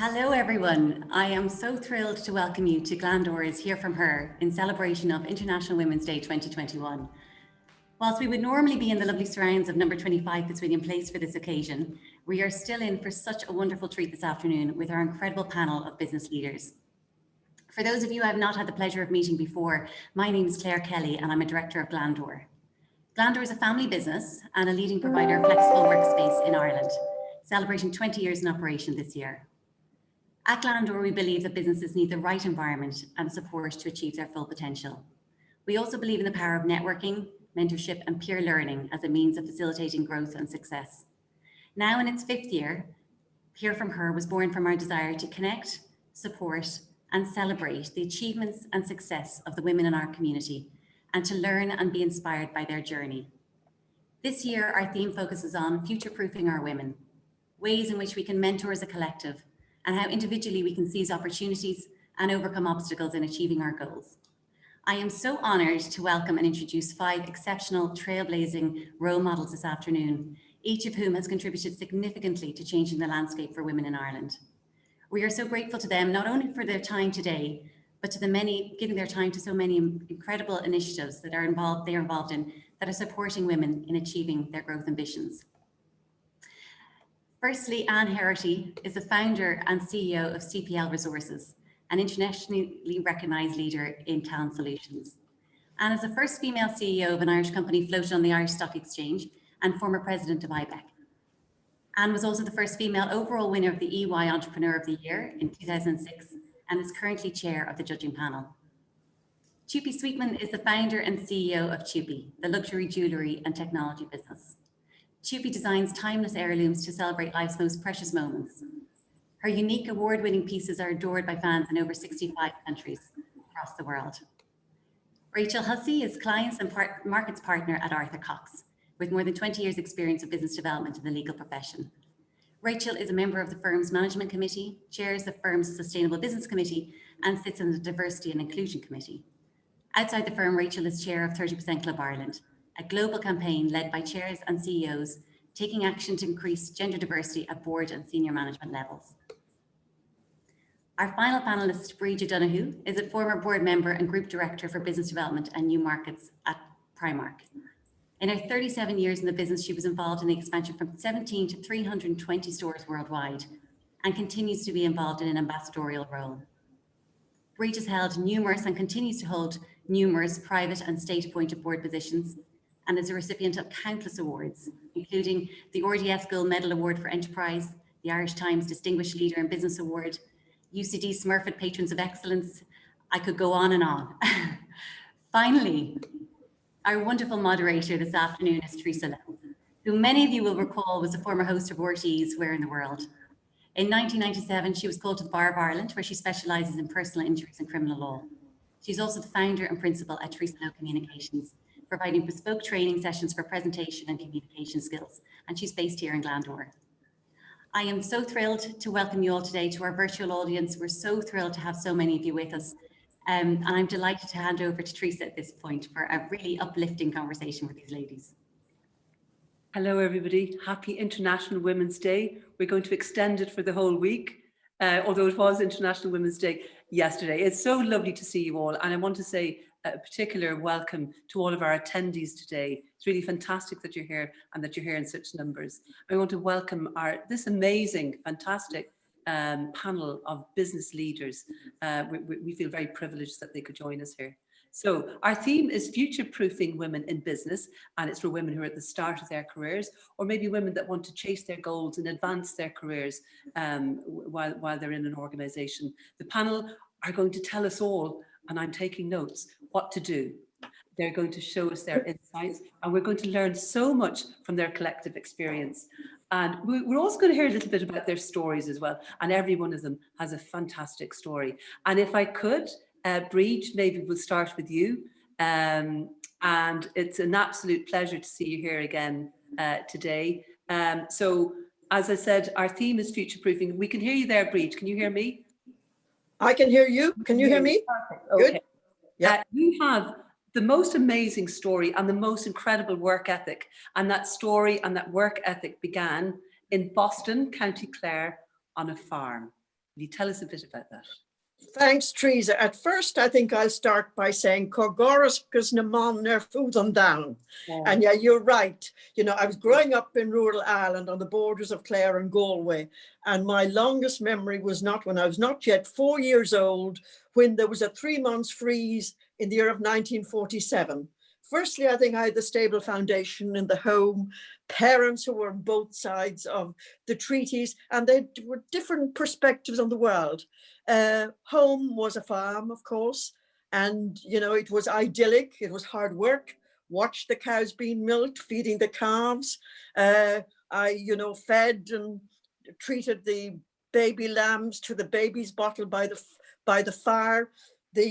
Hello everyone, I am so thrilled to welcome you to Glandore's Hear From Her in celebration of International Women's Day 2021. Whilst we would normally be in the lovely surrounds of number 25 Fitzwilliam Place for this occasion, we are still in for such a wonderful treat this afternoon with our incredible panel of business leaders. For those of you I have not had the pleasure of meeting before, my name is Claire Kelly and I'm a director of Glandore. Glandore is a family business and a leading provider of flexible workspace in Ireland, celebrating 20 years in operation this year. At Glandore, we believe that businesses need the right environment and support to achieve their full potential. We also believe in the power of networking, mentorship and peer learning as a means of facilitating growth and success. Now in its 5th year, Hear From Her was born from our desire to connect, support and celebrate the achievements and success of the women in our community and to learn and be inspired by their journey. This year, our theme focuses on future-proofing our women, ways in which we can mentor as a collective, and how individually we can seize opportunities and overcome obstacles in achieving our goals. I am so honoured to welcome and introduce 5 exceptional trailblazing role models this afternoon, each of whom has contributed significantly to changing the landscape for women in Ireland. We are so grateful to them, not only for their time today, but to the many, giving their time to so many incredible initiatives that they are involved in that are supporting women in achieving their growth ambitions. Firstly, Anne Herity is the founder and CEO of CPL Resources, an internationally recognised leader in talent solutions. Anne is the first female CEO of an Irish company floated on the Irish Stock Exchange and former president of IBEC. Anne was also the first female overall winner of the EY Entrepreneur of the Year in 2006 and is currently chair of the judging panel. Chupi Sweetman is the founder and CEO of Chupi, the luxury jewellery and technology business. Chupi designs timeless heirlooms to celebrate life's most precious moments. Her unique award-winning pieces are adored by fans in over 65 countries across the world. Rachel Hussey is clients and markets partner at Arthur Cox, with more than 20 years experience of business development in the legal profession. Rachel is a member of the firm's management committee, chairs the firm's sustainable business committee, and sits on the diversity and inclusion committee. Outside the firm, Rachel is chair of 30% Club Ireland, a global campaign led by chairs and CEOs taking action to increase gender diversity at board and senior management levels. Our final panelist, BREEGE O'Donoghue, is a former board member and group director for business development and new markets at PRIMARK. In her 37 years in the business, she was involved in the expansion from 17 to 320 stores worldwide and continues to be involved in an ambassadorial role. BREEGE has held numerous and continues to hold numerous private and state-appointed board positions and is a recipient of countless awards, including the RDS Gold Medal Award for Enterprise, the Irish Times Distinguished Leader in Business Award, UCD Smurfit Patrons of Excellence. I could go on and on. Finally, our wonderful moderator this afternoon is THERESA, LOWE, who many of you will recall was a former host of RTÉ's Where in the World. In 1997, she was called to the Bar of Ireland, where she specialises in personal injuries and criminal law. She's also the founder and principal at THERESA LOWE Communications, providing bespoke training sessions for presentation and communication skills, and she's based here in Glandore. I am so thrilled to welcome you all today to our virtual audience. We're so thrilled to have so many of you with us, and I'm delighted to hand over to THERESA at this point for a really uplifting conversation with these ladies. Hello everybody, happy International Women's Day. We're going to extend it for the whole week, although it was International Women's Day yesterday. It's so lovely to see you all, and I want to say a particular welcome to all of our attendees today. It's really fantastic that you're here and that you're here in such numbers. I want to welcome this amazing, fantastic panel of business leaders. We feel very privileged that they could join us here. So our theme is future-proofing women in business, and it's for women who are at the start of their careers, or maybe women that want to chase their goals and advance their careers while they're in an organisation. The panel are going to tell us all, and I'm taking notes, what to do. They're going to show us their insights, and we're going to learn so much from their collective experience. And we're also going to hear a little bit about their stories as well, and every one of them has a fantastic story. And if I could, BREEGE, maybe we'll start with you. And it's an absolute pleasure to see you here again today. So, as I said, our theme is future-proofing. We can hear you there, BREEGE. Can you hear me? I can hear you. Can you hear me? Perfect. Okay. Good. Yeah. You have the most amazing story and the most incredible work ethic. And that story and that work ethic began in Boston, County Clare, on a farm. Will you tell us a bit about that? Thanks, Teresa. At first, I think I'll start by saying Corgoruscus Naman ner Fudan down. And yeah, you're right. You know, I was growing up in rural Ireland on the borders of Clare and Galway. And my longest memory was not when I was not yet 4 years old, when there was a 3-month freeze in the year of 1947. Firstly, I think I had the stable foundation in the home, parents who were on both sides of the treaties, and they were different perspectives on the world. Home was a farm, of course, and, you know, it was idyllic. It was hard work. Watch the cows being milked, feeding the calves. I, you know, fed and treated the baby lambs to the baby's bottle by the fire.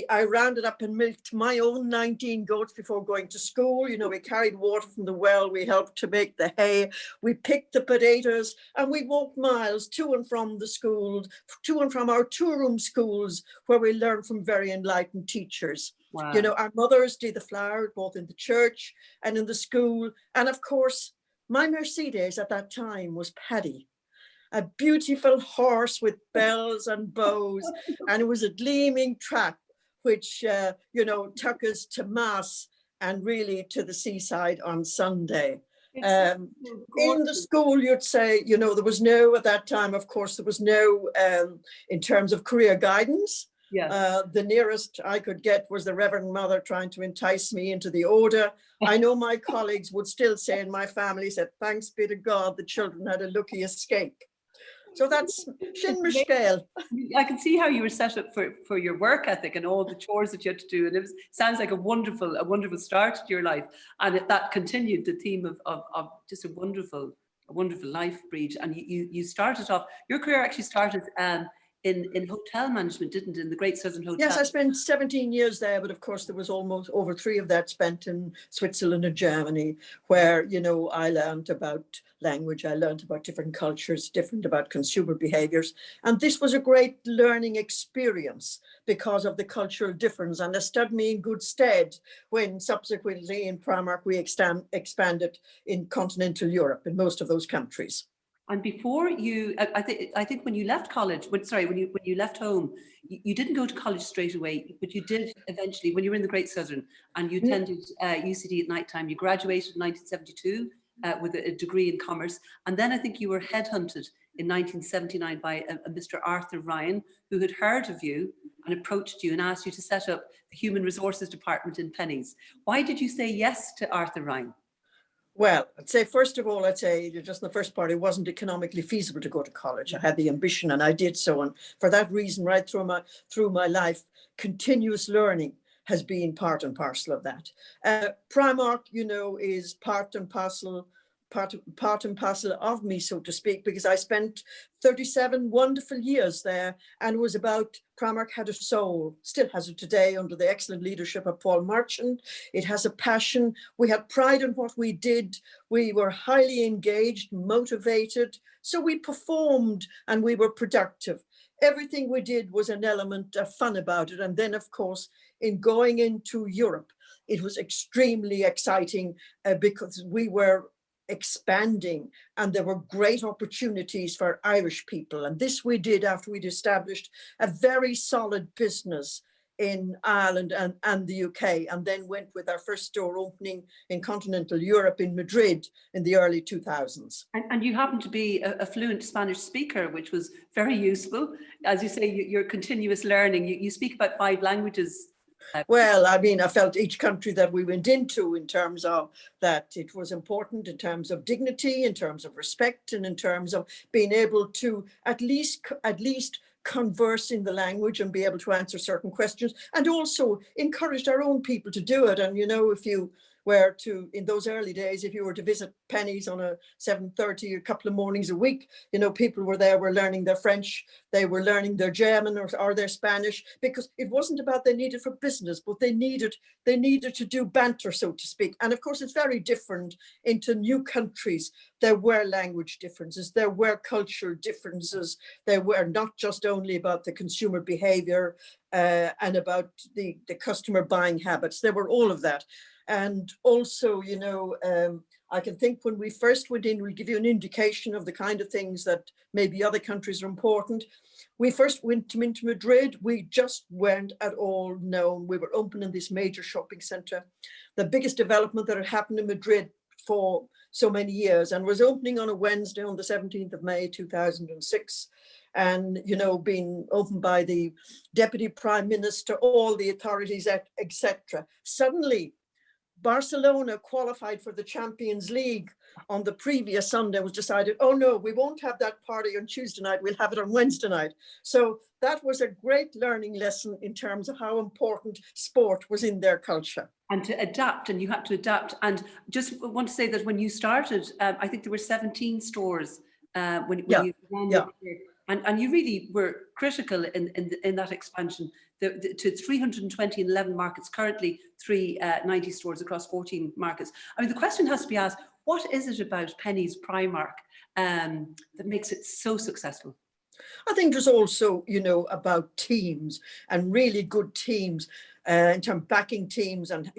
I rounded up and milked my own 19 goats before going to school. You know, we carried water from the well. We helped to make the hay. We picked the potatoes, and we walked miles to and from the schools, to and from our two-room schools, where we learned from very enlightened teachers. Wow. You know, our mothers did the flour, both in the church and in the school. And of course, my Mercedes at that time was Paddy, a beautiful horse with bells and bows, and it was a gleaming trap, which, you know, took us to mass and really to the seaside on Sunday. In the school, you'd say, you know, there was no, at that time, of course, there was no, in terms of career guidance. Yes. The nearest I could get was the Reverend Mother trying to entice me into the order. I know my colleagues would still say in my family, said, thanks be to God, the children had a lucky escape. So that's Shin Mishkel. I can see how you were set up for your work ethic and all the chores that you had to do. And it sounds like a wonderful start to your life. And that continued the theme of just a wonderful life, BREEGE. And you started off, your career actually started in hotel management, didn't it? In the Great Southern Hotel. Yes, I spent 17 years there, but of course there was almost over 3 of that spent in Switzerland and Germany, where, you know, I learned about language, I learned about different cultures, different about consumer behaviors. And this was a great learning experience because of the cultural difference, and it stood me in good stead when subsequently in Primark we expanded in continental Europe, in most of those countries. And before you, I think when you left college, when you left home, you didn't go to college straight away, but you did eventually when you were in the Great Southern, and you attended UCD at night time. You graduated in 1972 with a degree in commerce, and then I think you were headhunted in 1979 by a Mr. Arthur Ryan, who had heard of you and approached you and asked you to set up the Human Resources Department in Pennies. Why did you say yes to Arthur Ryan? Well, I'd say, first of all, just in the first part, it wasn't economically feasible to go to college. I had the ambition and I did so. And for that reason, right through my life, continuous learning has been part and parcel of that. Primark, you know, is part and parcel of me, so to speak, because I spent 37 wonderful years there, and it was about, Primark had a soul, still has it today under the excellent leadership of Paul Marchant. It has a passion. We had pride in what we did. We were highly engaged, motivated. So we performed and we were productive. Everything we did was an element of fun about it. And then, of course, in going into Europe, it was extremely exciting because we were expanding and there were great opportunities for Irish people. And this we did after we'd established a very solid business in Ireland and the UK, and then went with our first store opening in continental Europe in Madrid in the early 2000s. And you happen to be a fluent Spanish speaker, which was very useful. As you say, your continuous learning, you speak about 5 languages. Well, I mean, I felt each country that we went into, in terms of that it was important in terms of dignity, in terms of respect, and in terms of being able to at least converse in the language and be able to answer certain questions, and also encouraged our own people to do it. And, you know, if you were to, in those early days, if you were to visit Pennies on a 7:30, a couple of mornings a week, you know, people were there, were learning their French, they were learning their German or their Spanish, because it wasn't about they needed for business, but they needed to do banter, so to speak. And of course, it's very different into new countries. There were language differences, there were cultural differences, there were not just only about the consumer behavior and about the customer buying habits, there were all of that. And also, you know, I can think when we first went in, we'll give you an indication of the kind of things that maybe other countries are important. We first went into Madrid, we just weren't at all known. We were opening this major shopping center, the biggest development that had happened in Madrid for so many years, and was opening on a Wednesday on the 17th of May 2006. And, you know, being opened by the Deputy Prime Minister, all the authorities, etc. Suddenly, Barcelona qualified for the Champions League on the previous Sunday. It was decided, oh no, we won't have that party on Tuesday night, we'll have it on Wednesday night. So that was a great learning lesson in terms of how important sport was in their culture. And to adapt, and you had to adapt. And just want to say that when you started, I think there were 17 stores when you began your career. And you really were critical in that expansion to 320 in 11 markets, currently 390 stores across 14 markets. I mean, the question has to be asked, what is it about Penneys Primark that makes it so successful? I think there's also, you know, about teams and really good teams in terms of backing teams and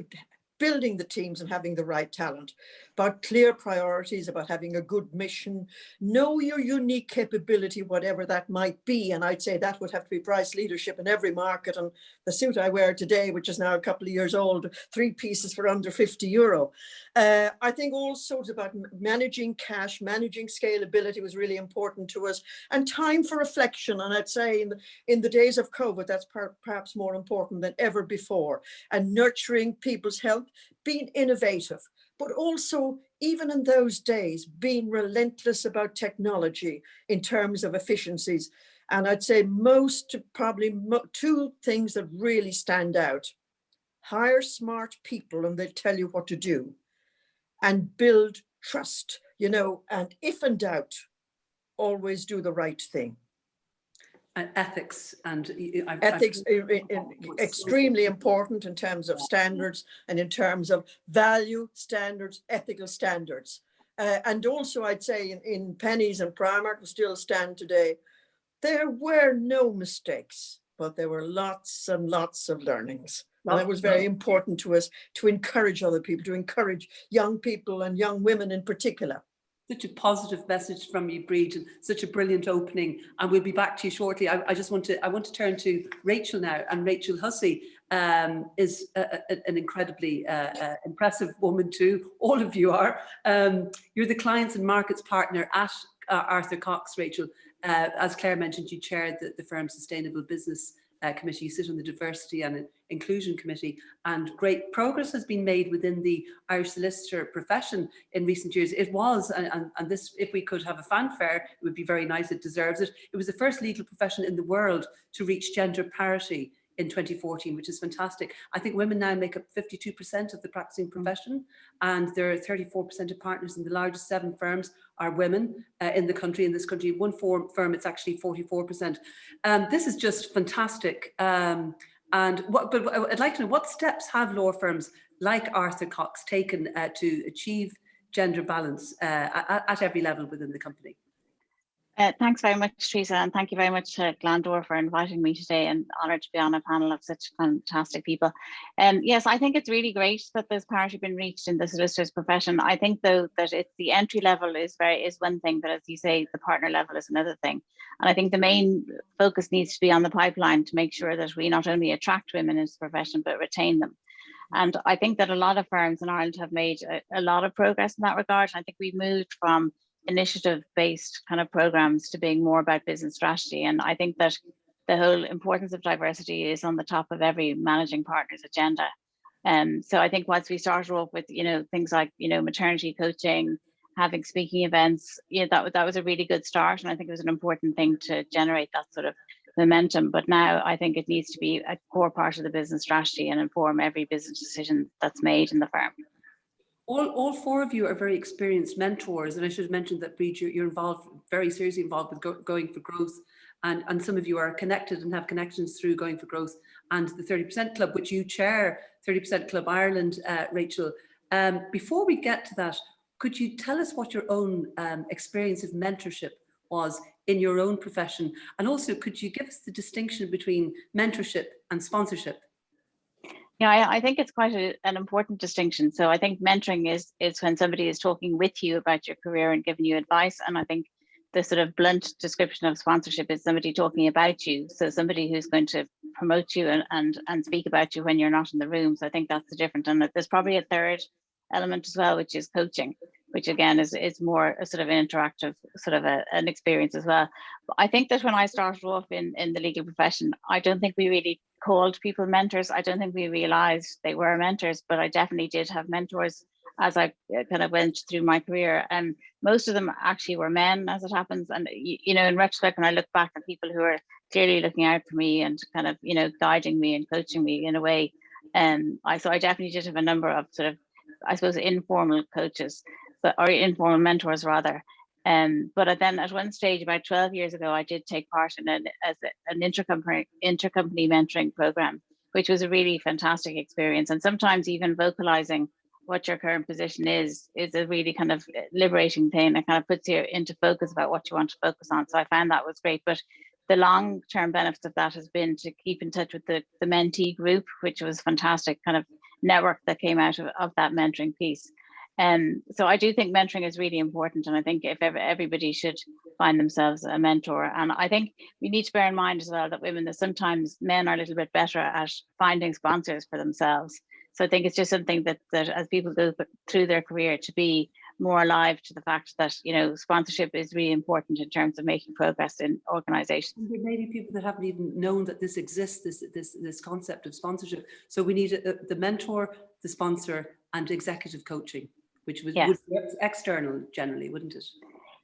building the teams and having the right talent, about clear priorities, about having a good mission, know your unique capability, whatever that might be. And I'd say that would have to be price leadership in every market. And the suit I wear today, which is now a couple of years old, 3 pieces for under €50. I think also it's about managing cash, managing scalability was really important to us, and time for reflection. And I'd say in the days of COVID, that's perhaps more important than ever before, and nurturing people's health, being innovative, but also even in those days, being relentless about technology in terms of efficiencies. And I'd say probably two things that really stand out: hire smart people and they'll tell you what to do, and build trust, you know, and if in doubt, always do the right thing. And ethics ethics extremely important in terms of standards and in terms of value standards, ethical standards. And also I'd say in Penneys and Primark, who still stand today, there were no mistakes, but there were lots and lots of learnings. And it was very important to us to encourage other people, to encourage young people and young women in particular. Such a positive message from you, BREEGE, and such a brilliant opening. And we'll be back to you shortly. I want to turn to Rachel now. And Rachel Hussey is an incredibly impressive woman too. All of you are. You're the clients and markets partner at Arthur Cox, Rachel. As Claire mentioned, you chair the firm's Sustainable Business Committee. You sit on the Diversity and Inclusion Committee, and great progress has been made within the Irish solicitor profession in recent years. It was, and this, if we could have a fanfare, it would be very nice, it deserves it. It was the first legal profession in the world to reach gender parity in 2014, which is fantastic. I think women now make up 52% of the practicing profession, and there are 34% of partners in the largest 7 firms are women in the country. In this country, one firm, it's actually 44%. This is just fantastic. But I'd like to know, what steps have law firms like Arthur Cox taken to achieve gender balance at every level within the company? Thanks very much, Theresa, and thank you very much to Glandore for inviting me today, and honoured to be on a panel of such fantastic people. Yes, I think it's really great that there's parity been reached in the solicitor's profession. I think though that it's the entry level is one thing, but as you say, the partner level is another thing. And I think the main focus needs to be on the pipeline to make sure that we not only attract women into the profession, but retain them. And I think that a lot of firms in Ireland have made a lot of progress in that regard. And I think we've moved from initiative-based kind of programs to being more about business strategy. And I think that the whole importance of diversity is on the top of every managing partner's agenda. So I think once we started off with, things like, maternity coaching, having speaking events, that was a really good start. And I think it was an important thing to generate that sort of momentum. But now I think it needs to be a core part of the business strategy and inform every business decision that's made in the firm. All 4 of you are very experienced mentors, and I should mention that, BREEGE, you're very seriously involved with Going for Growth, and some of you are connected and have connections through Going for Growth and the 30% Club, which you chair, 30% Club Ireland, Rachel. Before we get to that, could you tell us what your own experience of mentorship was in your own profession, and also could you give us the distinction between mentorship and sponsorship? Yeah, I think it's quite an important distinction. So I think mentoring is when somebody is talking with you about your career and giving you advice. And I think the sort of blunt description of sponsorship is somebody talking about you. So somebody who's going to promote you and speak about you when you're not in the room. So I think that's the difference. And there's probably a third element as well, which is coaching, which again is more a sort of an interactive sort of an experience as well. But I think that when I started off in the legal profession, I don't think we really called people mentors. I don't think we realized they were mentors, but I definitely did have mentors as I kind of went through my career. And most of them actually were men, as it happens. And, you know, in retrospect, when I look back at people who are clearly looking out for me and kind of, you know, guiding me and coaching me in a way. So I definitely did have a number of sort of, I suppose, informal coaches, or informal mentors rather. But then at one stage, about 12 years ago, I did take part in an intercompany mentoring program, which was a really fantastic experience. And sometimes even vocalizing what your current position is a really kind of liberating thing that kind of puts you into focus about what you want to focus on. So I found that was great. But the long-term benefits of that has been to keep in touch with the mentee group, which was fantastic kind of network that came out of that mentoring piece. So I do think mentoring is really important, and I think if everybody should find themselves a mentor. And I think we need to bear in mind as well that sometimes men are a little bit better at finding sponsors for themselves. So I think it's just something that as people go through their career, to be more alive to the fact that, you know, sponsorship is really important in terms of making progress in organizations. There may be people that haven't even known that this exists, this concept of sponsorship. So we need the mentor, the sponsor, and executive coaching, which would be external generally, wouldn't it?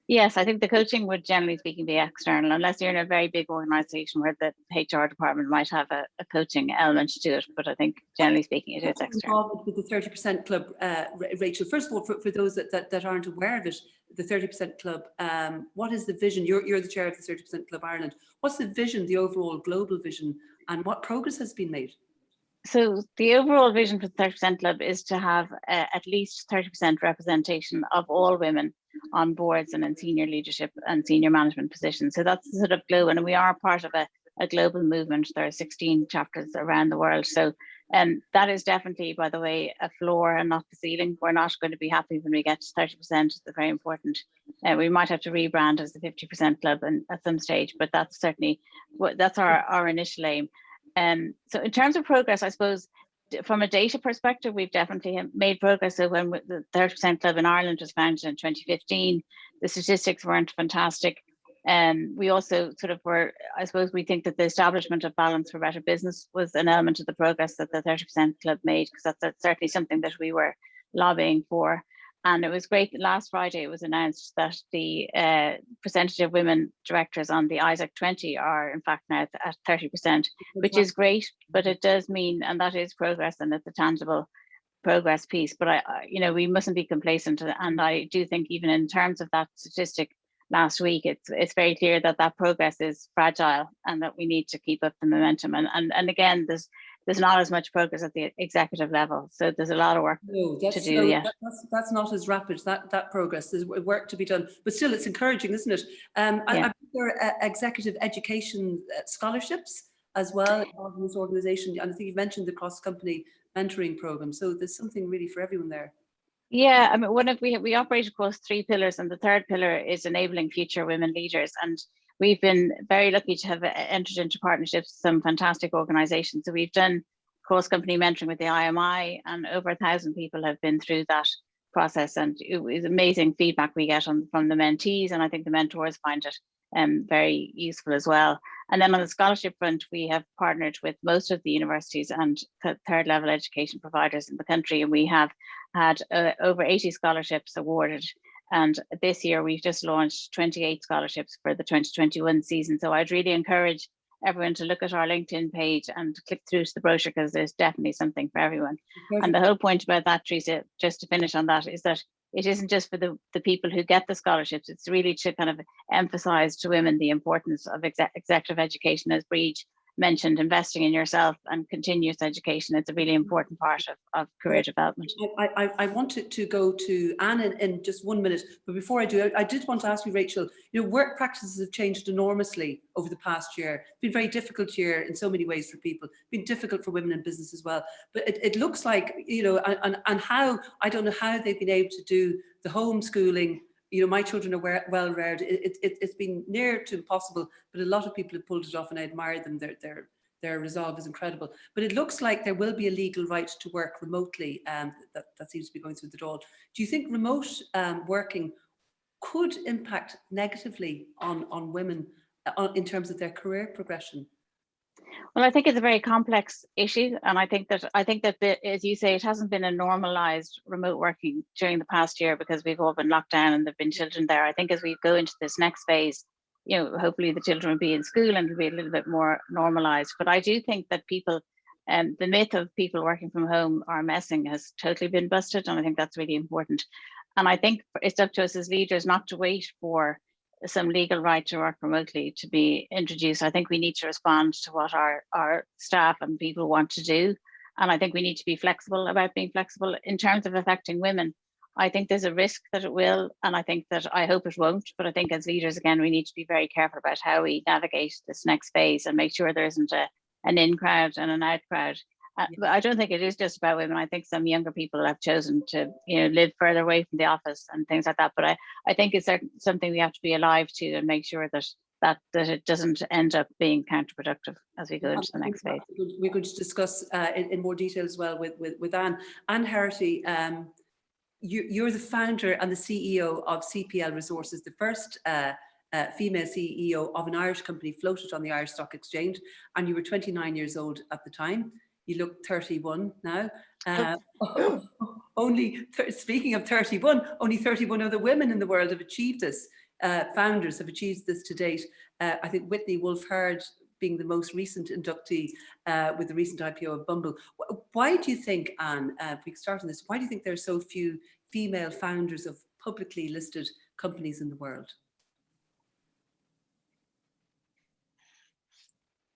Yes, I think the coaching would, generally speaking, be external, unless you're in a very big organization where the HR department might have a coaching element to it. But I think, generally speaking, it is external. With the 30% Club, Rachel, first of all, for those that aren't aware of it, the 30% Club, what is the vision? You're the chair of the 30% Club Ireland. What's the vision, the overall global vision, and what progress has been made? So the overall vision for the 30% Club is to have at least 30% representation of all women on boards and in senior leadership and senior management positions. So that's the sort of global, and we are part of a global movement. There are 16 chapters around the world. So that is definitely, by the way, a floor and not the ceiling. We're not going to be happy when we get to 30%. It's very important. We might have to rebrand as the 50% Club at some stage, but that's certainly that's our initial aim. So in terms of progress, I suppose from a data perspective, we've definitely made progress. So when the 30% Club in Ireland was founded in 2015, the statistics weren't fantastic. We also sort of were, I suppose we think that the establishment of Balance for Better Business was an element of the progress that the 30% Club made, because that's certainly something that we were lobbying for. And it was great that last Friday it was announced that the percentage of women directors on the ISAC 20 are in fact now at 30%, which is great, but it does mean, and that is progress, and it's a tangible progress piece. But you know, we mustn't be complacent, and I do think even in terms of that statistic last week, it's very clear that that progress is fragile and that we need to keep up the momentum. And again, there's not as much progress at the executive level, so there's a lot of work to do. Yeah, that's not as rapid, that progress. There's work to be done, but still it's encouraging, isn't it? I think there are executive education scholarships as well in this organisation, and I think you've mentioned the cross-company mentoring program, so there's something really for everyone there. Yeah, I mean, we operate across 3 pillars, and the third pillar is enabling future women leaders. And we've been very lucky to have entered into partnerships with some fantastic organizations. So we've done cross-company mentoring with the IMI, and over 1,000 people have been through that process. And it was amazing feedback we get from the mentees, and I think the mentors find it very useful as well. And then on the scholarship front, we have partnered with most of the universities and third level education providers in the country, and we have had over 80 scholarships awarded. And this year we've just launched 28 scholarships for the 2021 season. So I'd really encourage everyone to look at our LinkedIn page and click through to the brochure, because there's definitely something for everyone. And the whole point about that, Teresa, just to finish on that, is that it isn't just for the people who get the scholarships. It's really to kind of emphasize to women the importance of executive education, as BREEGE mentioned, investing in yourself and continuous education. It's a really important part of career development. I wanted to go to Anne in just 1 minute, but before I do, I did want to ask you, Rachel, work practices have changed enormously over the past year. It's been a very difficult year in so many ways for people. It's been difficult for women in business as well. But it looks like, and how, I don't know how they've been able to do the homeschooling. My children are well reared. It's been near to impossible, but a lot of people have pulled it off, and I admire them. Their resolve is incredible. But it looks like there will be a legal right to work remotely, that seems to be going through the door. Do you think remote working could impact negatively on women in terms of their career progression? Well, I think it's a very complex issue, and I think that as you say, it hasn't been a normalized remote working during the past year because we've all been locked down and there've been children there. I think as we go into this next phase, hopefully the children will be in school and it'll be a little bit more normalized. But I do think that people, the myth of people working from home are messing has totally been busted, and I think that's really important. And I think it's up to us as leaders not to wait for some legal right to work remotely to be introduced. I think we need to respond to what our staff and people want to do. And I think we need to be flexible about being flexible. In terms of affecting women, I think there's a risk that it will, and I hope it won't. But I think as leaders, again, we need to be very careful about how we navigate this next phase and make sure there isn't an in crowd and an out crowd. But I don't think it is just about women. I think some younger people have chosen to live further away from the office and things like that. But I think it's something we have to be alive to and make sure that it doesn't end up being counterproductive as we go into the next phase. We're going to discuss in more detail as well with Anne. Anne Herity, you're the founder and the CEO of CPL Resources, the first female CEO of an Irish company floated on the Irish Stock Exchange, and you were 29 years old at the time. You look 31 now. Speaking of 31, only 31 other women in the world have achieved this. Founders have achieved this to date. I think Whitney Wolf-Herd being the most recent inductee with the recent IPO of Bumble. Why do you think, Anne, if we start on this, why do you think there are so few female founders of publicly listed companies in the world?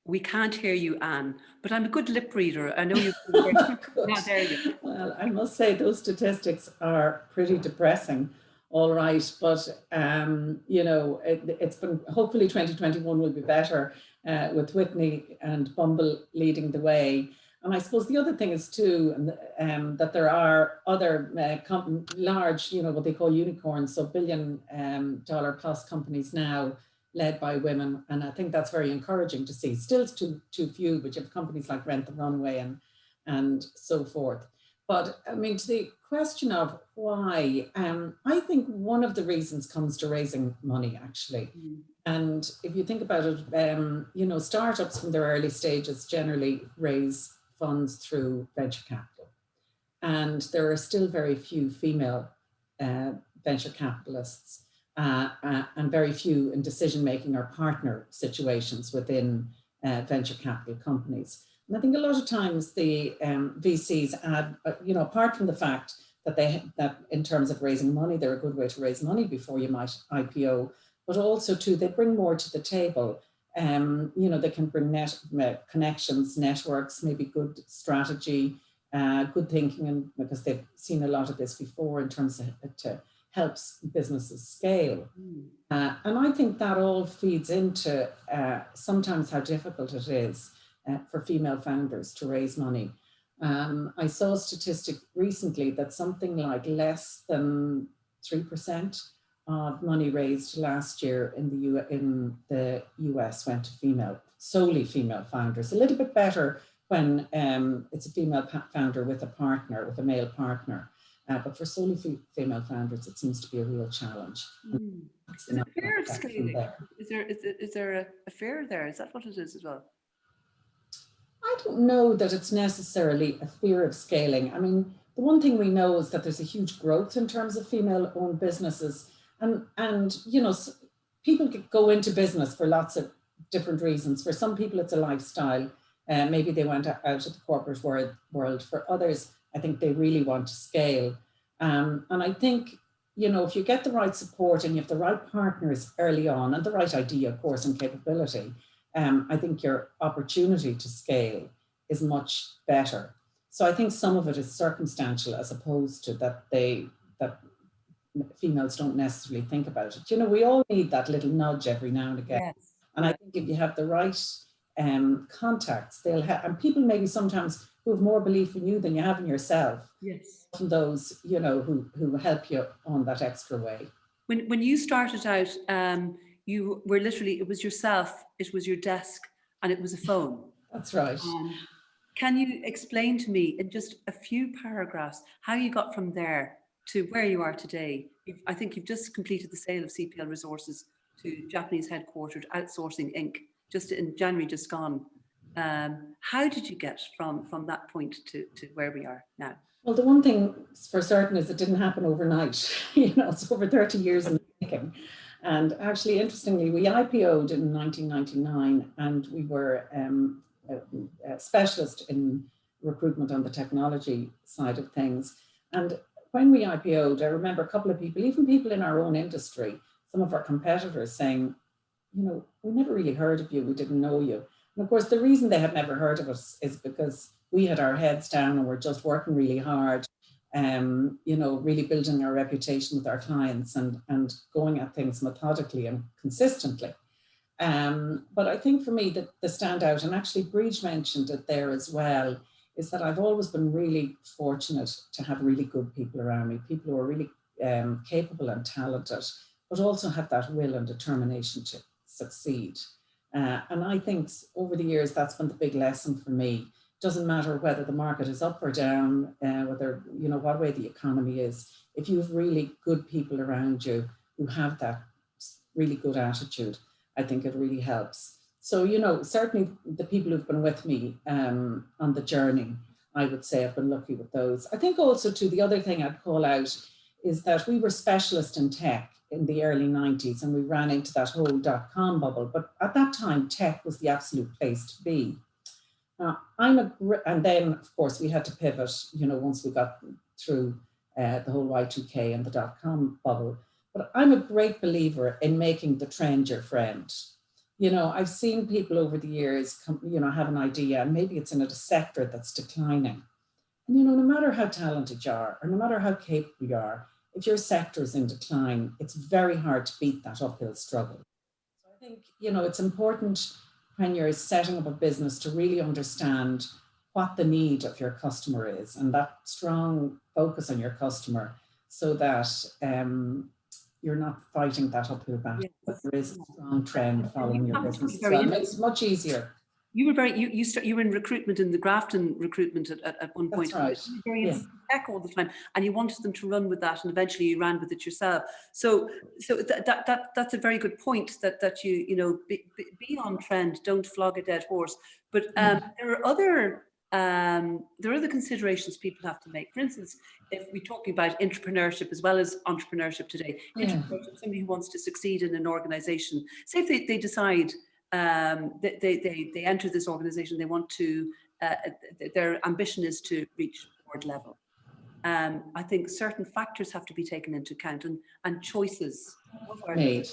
We can't hear you, Anne, but I'm a good lip reader. I know you. There you go. Well, I must say those statistics are pretty depressing. All right, but it's been, hopefully 2021 will be better with Whitney and Bumble leading the way. And I suppose the other thing is too, that there are other large, what they call unicorns, so $billion plus companies now, led by women, and I think that's very encouraging to see. Still too few, but you have companies like Rent the Runway and so forth. But I mean, to the question of why, I think one of the reasons comes to raising money, actually. And if you think about it, startups from their early stages generally raise funds through venture capital, and there are still very few female venture capitalists. And very few in decision-making or partner situations within venture capital companies. And I think a lot of times the VCs add, apart from the fact that that in terms of raising money, they're a good way to raise money before you might IPO, but also too, they bring more to the table. They can bring connections, networks, maybe good strategy, good thinking, and because they've seen a lot of this before in terms of helps businesses scale. And I think that all feeds into sometimes how difficult it is for female founders to raise money. I saw a statistic recently that something like less than 3% of money raised last year in the US went to solely female founders. A little bit better when it's a female founder with a male partner. But for solely female founders, it seems to be a real challenge. Is there a fear of scaling? Is there a fear there? Is that what it is as well? I don't know that it's necessarily a fear of scaling. I mean, the one thing we know is that there's a huge growth in terms of female-owned businesses, and people go into business for lots of different reasons. For some people, it's a lifestyle. Maybe they went out of the corporate world. For others, I think they really want to scale. And I think, if you get the right support and you have the right partners early on and the right idea, of course, and capability, I think your opportunity to scale is much better. So I think some of it is circumstantial as opposed to that females don't necessarily think about it. You know, we all need that little nudge every now and again. Yes. And I think if you have the right contacts, they'll have, and people maybe sometimes who have more belief in you than you have in yourself. Yes. Often those, you know, who help you on that extra way. When you started out, you were literally, it was yourself, it was your desk, and it was a phone. That's right. Can you explain to me in just a few paragraphs how you got from there to where you are today? I think you've just completed the sale of CPL Resources to Japanese headquartered Outsourcing Inc. just in January just gone. How did you get from that point to where we are now? Well, the one thing for certain is it didn't happen overnight. You know, it's over 30 years in the making. And actually, interestingly, we IPO'd in 1999 and we were a specialist in recruitment on the technology side of things. And when we IPO'd, I remember a couple of people, even people in our own industry, some of our competitors saying, you know, we never really heard of you, we didn't know you. And of course, the reason they had never heard of us is because we had our heads down and we're just working really hard, you know, really building our reputation with our clients and going at things methodically and consistently. But I think for me, the standout, and actually BREEGE mentioned it there as well, is that I've always been really fortunate to have really good people around me, people who are really capable and talented, but also have that will and determination to succeed. And I think over the years, that's been the big lesson for me. Doesn't matter whether the market is up or down, whether, you know, what way the economy is. If you have really good people around you who have that really good attitude, I think it really helps. So, you know, certainly the people who've been with me on the journey, I would say I've been lucky with those. I think also too, the other thing I'd call out is that we were specialists in tech in the early 90s and we ran into that whole .com bubble. But at that time, tech was the absolute place to be. And then, of course, we had to pivot, you know, once we got through the whole Y2K and the .com bubble. But I'm a great believer in making the trend your friend. You know, I've seen people over the years, you know, have an idea and maybe it's in a sector that's declining. And, you know, no matter how talented you are or no matter how capable you are, if your sector is in decline, it's very hard to beat that uphill struggle. So I think, you know, it's important when you're setting up a business to really understand what the need of your customer is and that strong focus on your customer so that you're not fighting that uphill battle, yes. But there is a strong trend following your business. So it makes it much easier. You were you were in recruitment, in the Grafton recruitment at one point. That's right. You were very in tech all the time, and you wanted them to run with that, and eventually you ran with it yourself. So that's a very good point. That you know be on trend, don't flog a dead horse. But there are other considerations people have to make. For instance, if we're talking about entrepreneurship as well as entrepreneurship today, entrepreneurship, somebody who wants to succeed in an organization, say if they decide. They enter this organization, they want to, their ambition is to reach board level. I think certain factors have to be taken into account and choices made.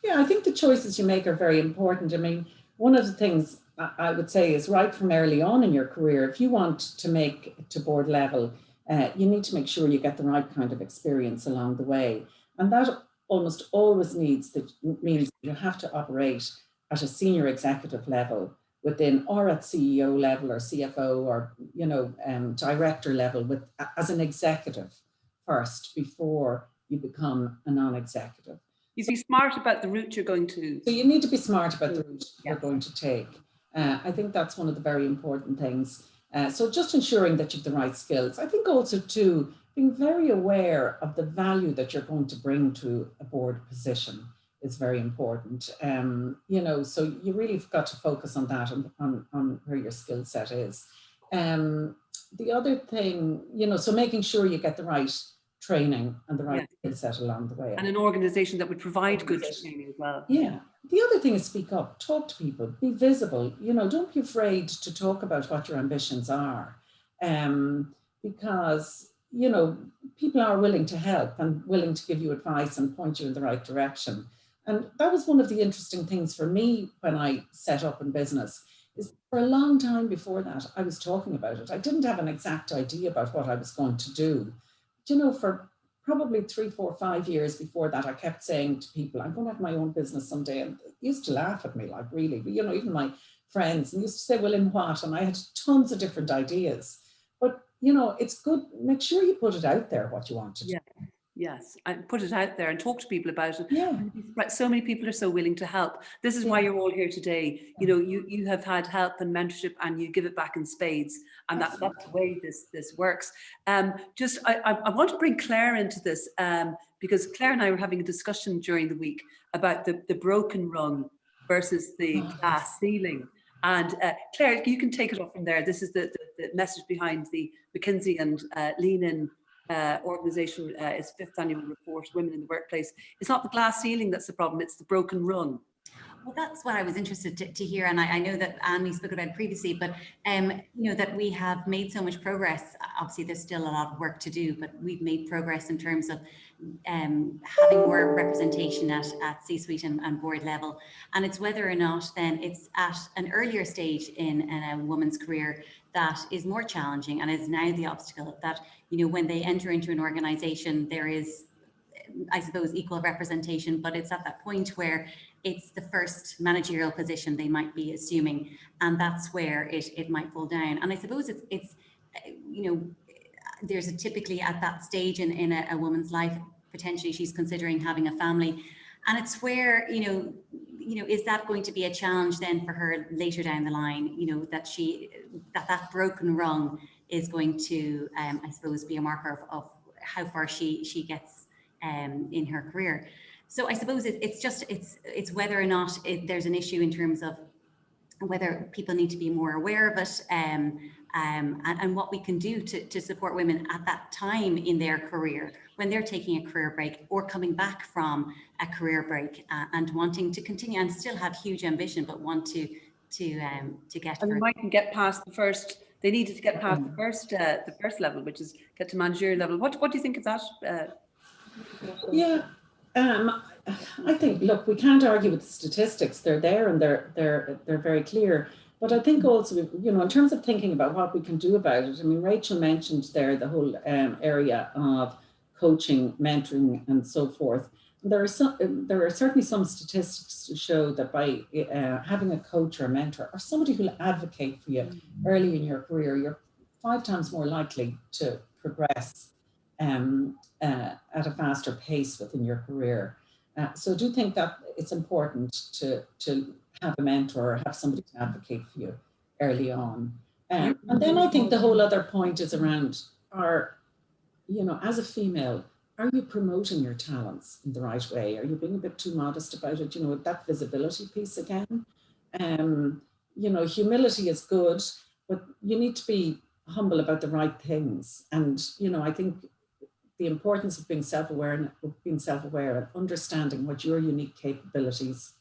Yeah, I think the choices you make are very important. I mean, one of the things I would say is right from early on in your career, if you want to make it to board level, you need to make sure you get the right kind of experience along the way. And that almost always means you have to operate at a senior executive level within, or at CEO level or CFO or, you know, director level as an executive first before you become a non-executive. You'd be smart about the route you're going to. So you need to be smart about the route you're going to take. I think that's one of the very important things. So just ensuring that you have the right skills. I think also too, being very aware of the value that you're going to bring to a board position is very important. You know, so you really have got to focus on that, on where your skill set is. The other thing, you know, so making sure you get the right training and the right skill set along the way. And an organization that would provide good training as well. Yeah. The other thing is speak up, talk to people, be visible. You know, don't be afraid to talk about what your ambitions are. Because, you know, people are willing to help and willing to give you advice and point you in the right direction. And that was one of the interesting things for me when I set up in business, is for a long time before that, I was talking about it. I didn't have an exact idea about what I was going to do. You know, for probably 3, 4, 5 years before that, I kept saying to people, I'm going to have my own business someday. And they used to laugh at me, like, really, you know, even my friends, and used to say, well, in what? And I had tons of different ideas. But, you know, it's good, make sure you put it out there what you want to do. Yeah. Yes, and put it out there and talk to people about it. Yeah. Right, so many people are so willing to help. This is why you're all here today. You know, you have had help and mentorship, and you give it back in spades, and that's the way this works. I want to bring Claire into this, because Claire and I were having a discussion during the week about the broken rung versus the glass ceiling. And Claire, you can take it off from there. This is the message behind the McKinsey and Lean In organisation, its 5th annual report, Women in the Workplace. It's not the glass ceiling that's the problem, it's the broken rung. Well, that's what I was interested to hear, and I know that Anne, we spoke about previously, but you know, that we have made so much progress. Obviously, there's still a lot of work to do, but we've made progress in terms of having more representation at C-suite and board level. And it's whether or not then it's at an earlier stage in a woman's career that is more challenging, and is now the obstacle that, you know, when they enter into an organization, there is, I suppose, equal representation, but it's at that point where it's the first managerial position they might be assuming, and that's where it might fall down. And I suppose it's you know, there's typically at that stage in a woman's life, potentially she's considering having a family, and it's where, you know, is that going to be a challenge then for her later down the line, you know, that that broken rung is going to, I suppose, be a marker of how far she gets in her career. So I suppose it's whether or not there's an issue in terms of whether people need to be more aware of it, and what we can do to support women at that time in their career, when they're taking a career break or coming back from a career break, and wanting to continue and still have huge ambition, but want to get. And they mightn't get past the first. They needed to get past the first level, which is get to managerial level. What do you think of that? Yeah, I think, look, we can't argue with the statistics. They're there and they're very clear. But I think also, you know, in terms of thinking about what we can do about it, I mean, Rachel mentioned there the whole area of coaching, mentoring, and so forth. There are certainly some statistics to show that by having a coach or a mentor or somebody who'll advocate for you early in your career, you're 5 times more likely to progress at a faster pace within your career. So I do think that it's important to have a mentor or have somebody to advocate for you early on. And then I think the whole other point is around you know, as a female, are you promoting your talents in the right way? Are you being a bit too modest about it? You know, that visibility piece again. You know, humility is good, but you need to be humble about the right things. And, you know, I think the importance of being self-aware and understanding what your unique capabilities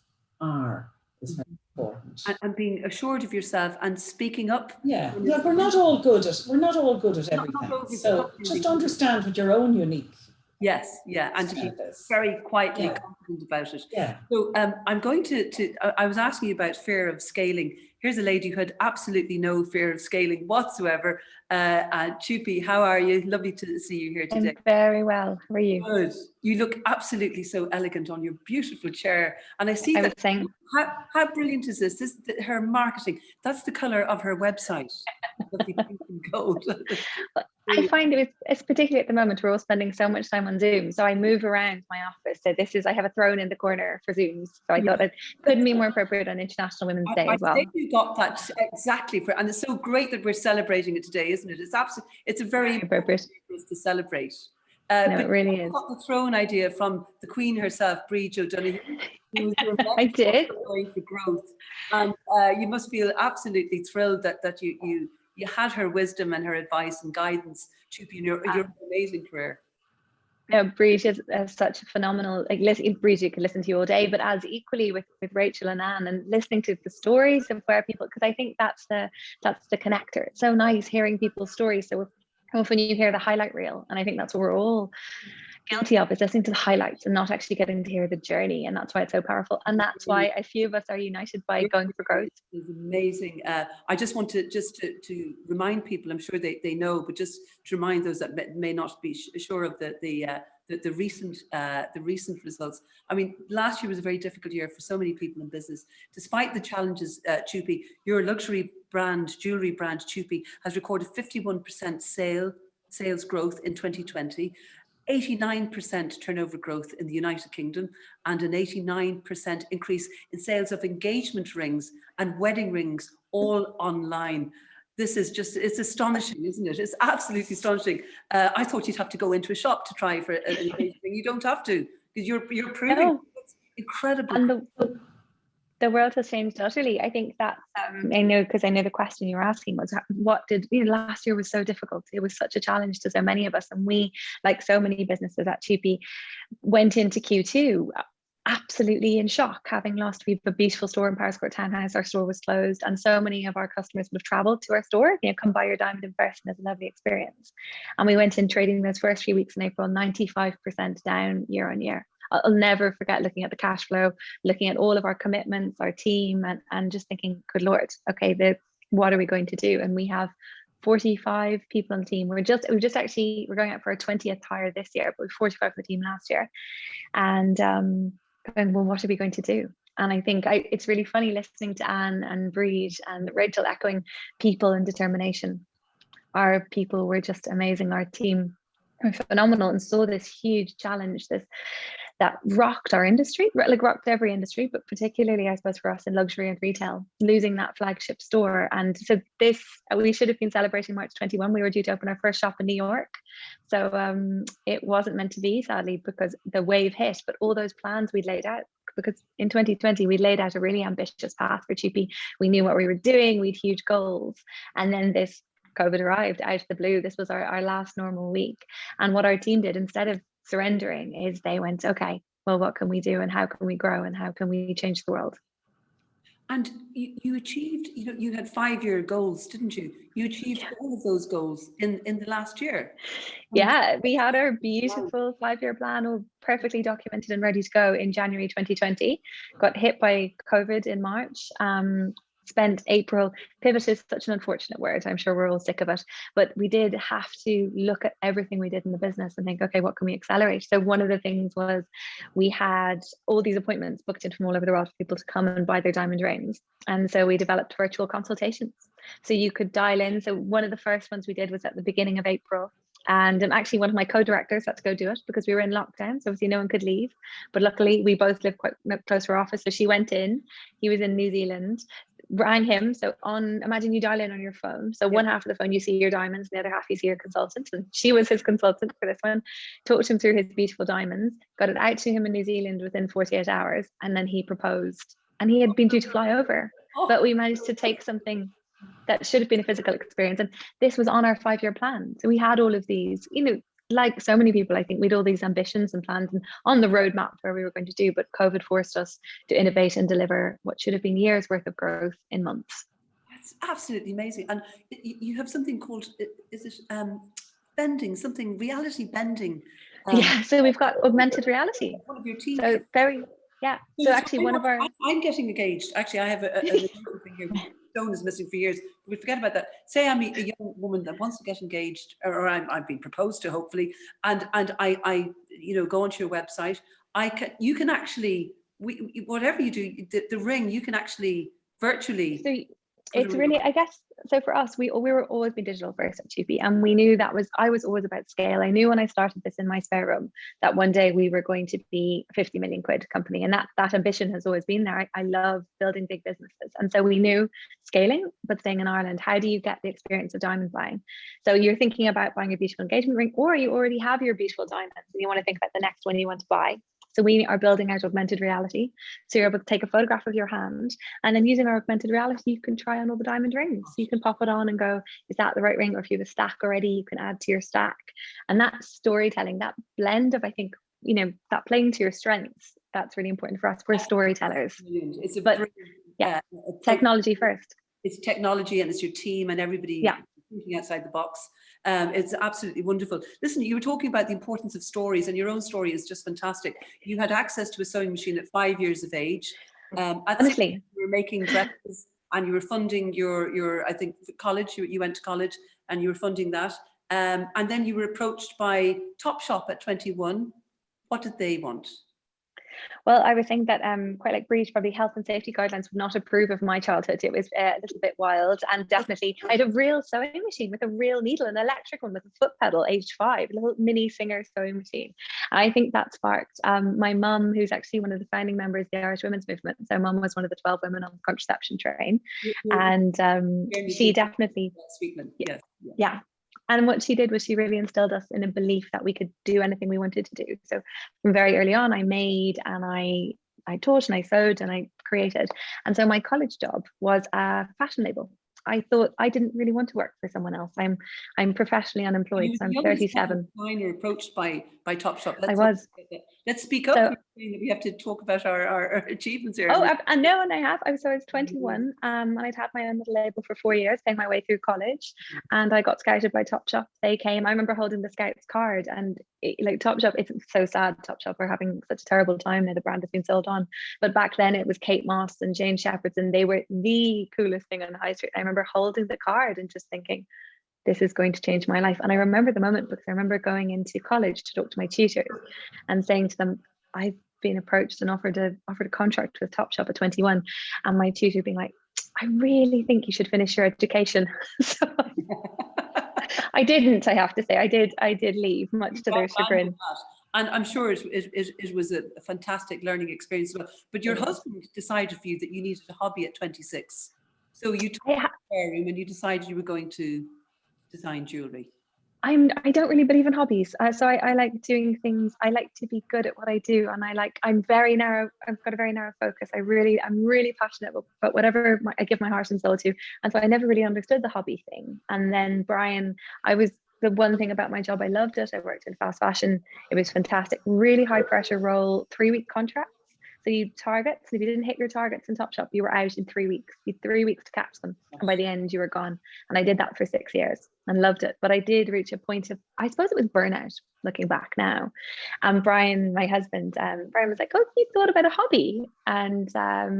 are is very important. And being assured of yourself and speaking up. Yeah, we're not all good at everything. So just understand what your own unique. Yes, yeah, and to be very quietly confident about it. Yeah. So I'm going to I was asking you about fear of scaling. Here's a lady who had absolutely no fear of scaling whatsoever. Chupi, how are you? Lovely to see you here today. I'm very well. How are you? Good. You look absolutely so elegant on your beautiful chair. And I see that. How brilliant is this? Her marketing. That's the color of her website. Lovely pink and gold. I find it's particularly at the moment, we're all spending so much time on Zoom. So I move around my office. So I have a throne in the corner for Zooms. So I thought it couldn't be more appropriate on International Women's Day as well. I think you got that exactly and it's so great that we're celebrating it today, isn't it? It's a very appropriate for us to celebrate. No, it really is. I got the throne idea from the Queen herself, BREEGE O'Donoghue. I did. For growth, and you must feel absolutely thrilled that you had her wisdom and her advice and guidance to your amazing career. No, BREEGE is such a phenomenal, BREEGE you could listen to all day, but as equally with Rachel and Anne, and listening to the stories of where people, because I think that's the connector. It's so nice hearing people's stories. So often you hear the highlight reel, and I think that's what we're all guilty of is listening to the highlights and not actually getting to hear the journey, and that's why it's so powerful, and that's why a few of us are united by going for growth. It's amazing. I just want to remind people, I'm sure they know, but just to remind those that may not be sure of the recent results. I mean, last year was a very difficult year for so many people in business. Despite the challenges, Chupi, your luxury brand, jewelry brand Chupi, has recorded 51% sales growth in 2020. 89% turnover growth in the United Kingdom, and an 89% increase in sales of engagement rings and wedding rings, all online. This is just, it's astonishing, isn't it? It's absolutely astonishing. I thought you'd have to go into a shop to try for an engagement ring. You don't have to, because you're proving it's incredible. And the world has changed utterly. I think that I know, because I know the question you were asking was, what did, last year was so difficult. It was such a challenge to so many of us, and we, like so many businesses at Chupi, went into Q2 absolutely in shock, having lost. We have a beautiful store in Paris Court Townhouse. Our store was closed, and so many of our customers would have traveled to our store. Come buy your diamond in person. It's a lovely experience. And we went in trading those first few weeks in April, 95% down year on year. I'll never forget looking at the cash flow, looking at all of our commitments, our team, and just thinking, good Lord, okay, what are we going to do? And we have 45 people on the team. We're going out for our 20th hire this year, but we're 45 on the team last year. And going, well, what are we going to do? And I think it's really funny listening to Anne and BREEGE and Rachel echoing people and determination. Our people were just amazing. Our team were phenomenal, and saw this huge challenge, that rocked our industry, like rocked every industry, but particularly, I suppose, for us in luxury and retail, losing that flagship store. And so we should have been celebrating March 21. We were due to open our first shop in New York. So it wasn't meant to be, sadly, because the wave hit, but all those plans we'd laid out, because in 2020, we laid out a really ambitious path for Chupi. We knew what we were doing. We had huge goals. And then this COVID arrived out of the blue. This was our last normal week. And what our team did, instead of surrendering, is they went, okay, well, what can we do, and how can we grow, and how can we change the world? And you achieved, you had 5-year goals, didn't you? You achieved all of those goals in the last year. Yeah, we had our beautiful 5-year plan all perfectly documented and ready to go in January 2020. Got hit by COVID in March. Spent April, pivot is such an unfortunate word, I'm sure we're all sick of it, but we did have to look at everything we did in the business and think, okay, what can we accelerate? So one of the things was, we had all these appointments booked in from all over the world for people to come and buy their diamond rings. And so we developed virtual consultations. So you could dial in. So one of the first ones we did was at the beginning of April. And actually, one of my co-directors had to go do it because we were in lockdown. So obviously no one could leave. But luckily, we both lived quite close to our office. So she went in. He was in New Zealand. Rang him. So imagine you dial in on your phone. So one half of the phone, you see your diamonds. The other half, you see your consultant. And she was his consultant for this one. Talked him through his beautiful diamonds. Got it out to him in New Zealand within 48 hours. And then he proposed. And he had been due to fly over. But we managed to take something that should have been a physical experience. And this was on our 5-year plan. So we had all of these, like so many people, I think we had all these ambitions and plans and on the roadmap where we were going to do, but COVID forced us to innovate and deliver what should have been years worth of growth in months. That's absolutely amazing. And you have something called, is it bending, something reality bending? Yeah, so we've got augmented reality. One of your team. So so actually one of our... I'm getting engaged. Actually, I have a thing here. Stone is missing for years. We forget about that. Say I'm a young woman that wants to get engaged, or I've been proposed to, hopefully, and I go onto your website. You can actually, whatever you do, the ring, you can actually virtually. So it's really, I guess, so for us, we were always been digital first at Chupi, and we knew I was always about scale. I knew when I started this in my spare room that one day we were going to be a 50 million quid company, and that ambition has always been there. I love building big businesses, and so we knew scaling, but staying in Ireland, how do you get the experience of diamond buying? So you're thinking about buying a beautiful engagement ring, or you already have your beautiful diamonds and you want to think about the next one you want to buy. So we are building out augmented reality. So you're able to take a photograph of your hand, and then using our augmented reality, you can try on all the diamond rings. You can pop it on and go, is that the right ring? Or if you have a stack already, you can add to your stack. And that storytelling, that blend of, I think, that playing to your strengths, that's really important for us. We're storytellers. It's technology first. It's technology, and it's your team and everybody thinking outside the box. It's absolutely wonderful. Listen, you were talking about the importance of stories, and your own story is just fantastic. You had access to a sewing machine at 5 years of age. At 6, Honestly, you were making dresses, and you were funding your I think, college. You went to college, and you were funding that. And then you were approached by Topshop at 21. What did they want? well, I was saying that quite like BREEGE, probably health and safety guidelines would not approve of my childhood. It was a little bit wild, and definitely I had a real sewing machine with a real needle, an electric one with a foot pedal, aged 5, a little mini Singer sewing machine. And I think that sparked my mum, who's actually one of the founding members of the Irish Women's Movement. So mum was one of the 12 women on the contraception train, and she definitely, Sweetman, yes. yeah. And what she did was she really instilled us in a belief that we could do anything we wanted to do. So from very early on, I made and I taught and I sewed and I created. And so my college job was a fashion label. I thought I didn't really want to work for someone else. I'm professionally unemployed, so I'm 37. You're approached by Topshop. Let's speak up. So, we have to talk about our achievements here. Oh, I know, and I have. I was 21, and I'd had my own little label for 4 years, paying my way through college, and I got scouted by Topshop. They came. I remember holding the Scouts card, and like Topshop, it's so sad. Topshop are having such a terrible time now. The brand has been sold on, but back then it was Kate Moss and Jane Shepherd's, and they were the coolest thing on the high street. I remember holding the card and just thinking, this is going to change my life. And I remember the moment because I remember going into college to talk to my tutors and saying to them, I've been approached and offered a contract with Topshop at 21, and my tutor being like, I really think you should finish your education. So I didn't, I have to say, I did leave, much to their chagrin. And I'm sure it was a fantastic learning experience as well. But your husband decided for you that you needed a hobby at 26. So you took the spare room and you decided you were going to design jewelry. I don't really believe in hobbies. So I like doing things. I like to be good at what I do, and I'm very narrow. I've got a very narrow focus. I'm really passionate about whatever I give my heart and soul to. And so I never really understood the hobby thing. And then Brian, the one thing about my job, I loved it. I worked in fast fashion. It was fantastic. Really high pressure role, 3-week contracts. So you targets, and if you didn't hit your targets in Topshop, you were out in 3 weeks. You had 3 weeks to catch them, and by the end you were gone. And I did that for 6 years and loved it. But I did reach a point of, I suppose it was burnout, looking back now. And Brian, my husband, Brian was like, "Oh, you thought about a hobby?" And I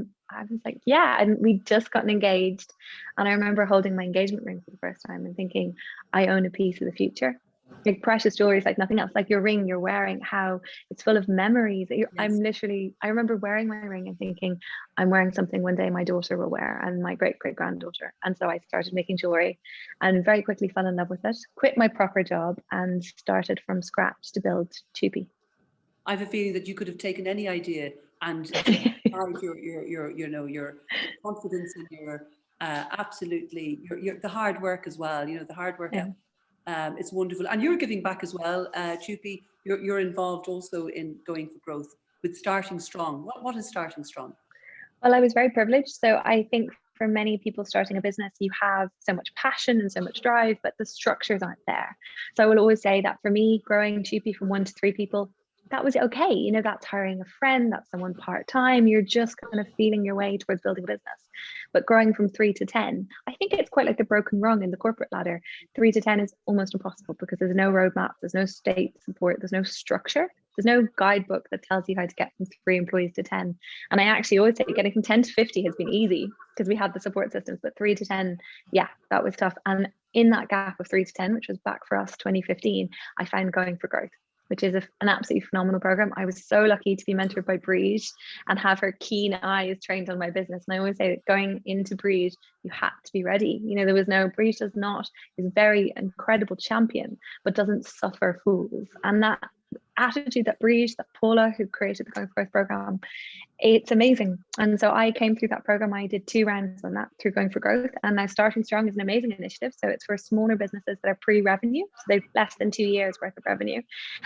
was like, "Yeah." And we'd just gotten engaged, and I remember holding my engagement ring for the first time and thinking, I own a piece of the future. Like precious jewelry is like nothing else. Like your ring you're wearing, how it's full of memories. Yes. I remember wearing my ring and thinking, I'm wearing something one day my daughter will wear, and my great-great-granddaughter. And so I started making jewelry and very quickly fell in love with it, quit my proper job and started from scratch to build Chupi. I have a feeling that you could have taken any idea and your confidence and your absolutely your the hard work as well. You know, the hard work. Yeah. It's wonderful, and you're giving back as well, Chupi. You're involved also in going for growth with Starting Strong. What is Starting Strong? Well, I was very privileged. So I think for many people starting a business, you have so much passion and so much drive, but the structures aren't there. So I will always say that for me, growing Chupi from 1 to 3 people, that was okay. You know, that's hiring a friend, that's someone part-time. You're just kind of feeling your way towards building a business. But growing from 3 to 10, I think it's quite like the broken rung in the corporate ladder. 3 to 10 is almost impossible because there's no roadmap, there's no state support, there's no structure, there's no guidebook that tells you how to get from 3 employees to 10. And I actually always say getting from 10 to 50 has been easy because we had the support systems, but 3 to 10, yeah, that was tough. And in that gap of 3 to 10, which was back for us 2015, I found Going for Growth, which is an absolutely phenomenal program. I was so lucky to be mentored by BREEGE and have her keen eyes trained on my business. And I always say that going into BREEGE, you had to be ready. You know, there was no, BREEGE is very incredible champion, but doesn't suffer fools. And that attitude that BREEGE, that Paula, who created the Going for Growth program, it's amazing. And so I came through that program. I did 2 rounds on that through Going for Growth. And now Starting Strong is an amazing initiative. So it's for smaller businesses that are pre-revenue. So they've less than 2 years worth of revenue.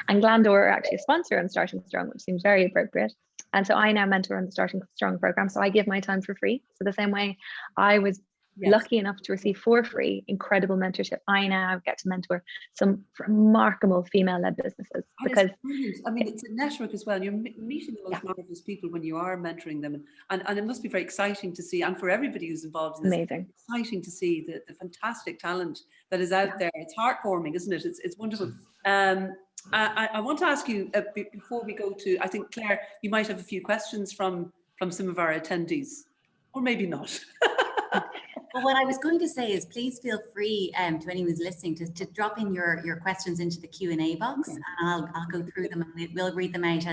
And Glandore are actually a sponsor on Starting Strong, which seems very appropriate. And so I now mentor on the Starting Strong program. So I give my time for free. So the same way I was Yes. lucky enough to receive for free incredible mentorship. I now get to mentor some remarkable female-led businesses And because it's brilliant. I mean, it's a network as well. You're meeting the most marvelous people when you are mentoring them, and it must be very exciting to see, and for everybody who's involved in this, amazing. exciting to see the fantastic talent that is out there. It's heartwarming, isn't it? It's wonderful. I want to ask you before we go to, I think, Claire, you might have a few questions from some of our attendees, or maybe not. Well, what I was going to say is please feel free to anyone who's listening to drop in your questions into the Q&A box, and I'll go through them and we'll read them out.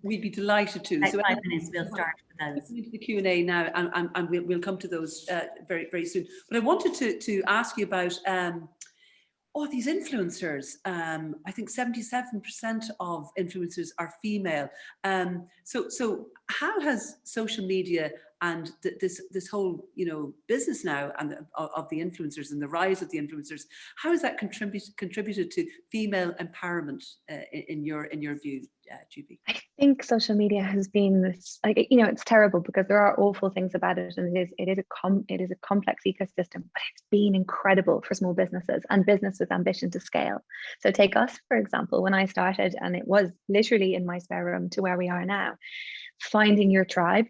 We'd be delighted to. About So 5 minutes, we'll start with those. Into the Q&A now, and we'll come to those very, very soon. But I wanted to ask you about these influencers. I think 77% of influencers are female. So how has social media and this whole business now and of the influencers and the rise of the influencers, how has that contributed to female empowerment in your view, Julie? I think social media has been this, it's terrible because there are awful things about it, and it is a complex ecosystem, but it's been incredible for small businesses and business with ambition to scale. So take us, for example, when I started, and it was literally in my spare room to where we are now, finding your tribe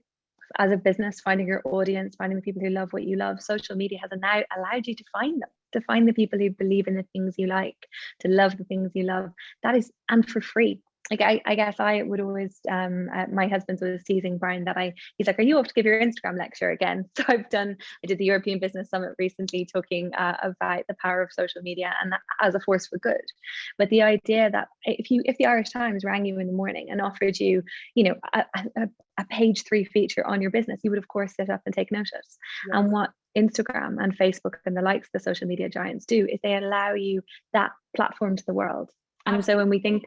as a business, finding your audience, finding the people who love what you love. Social media has now allowed you to find them, to find the people who believe in the things you like, to love the things you love. That is, and for free. Like I guess I would always, my husband's always teasing Brian that he's like, are you off to give your Instagram lecture again? So I did the European Business Summit recently talking about the power of social media and that as a force for good. But the idea that if the Irish Times rang you in the morning and offered you, a page 3 feature on your business, you would of course sit up and take notice. Yeah. And what Instagram and Facebook and the likes of the social media giants do is they allow you that platform to the world. And so when we think,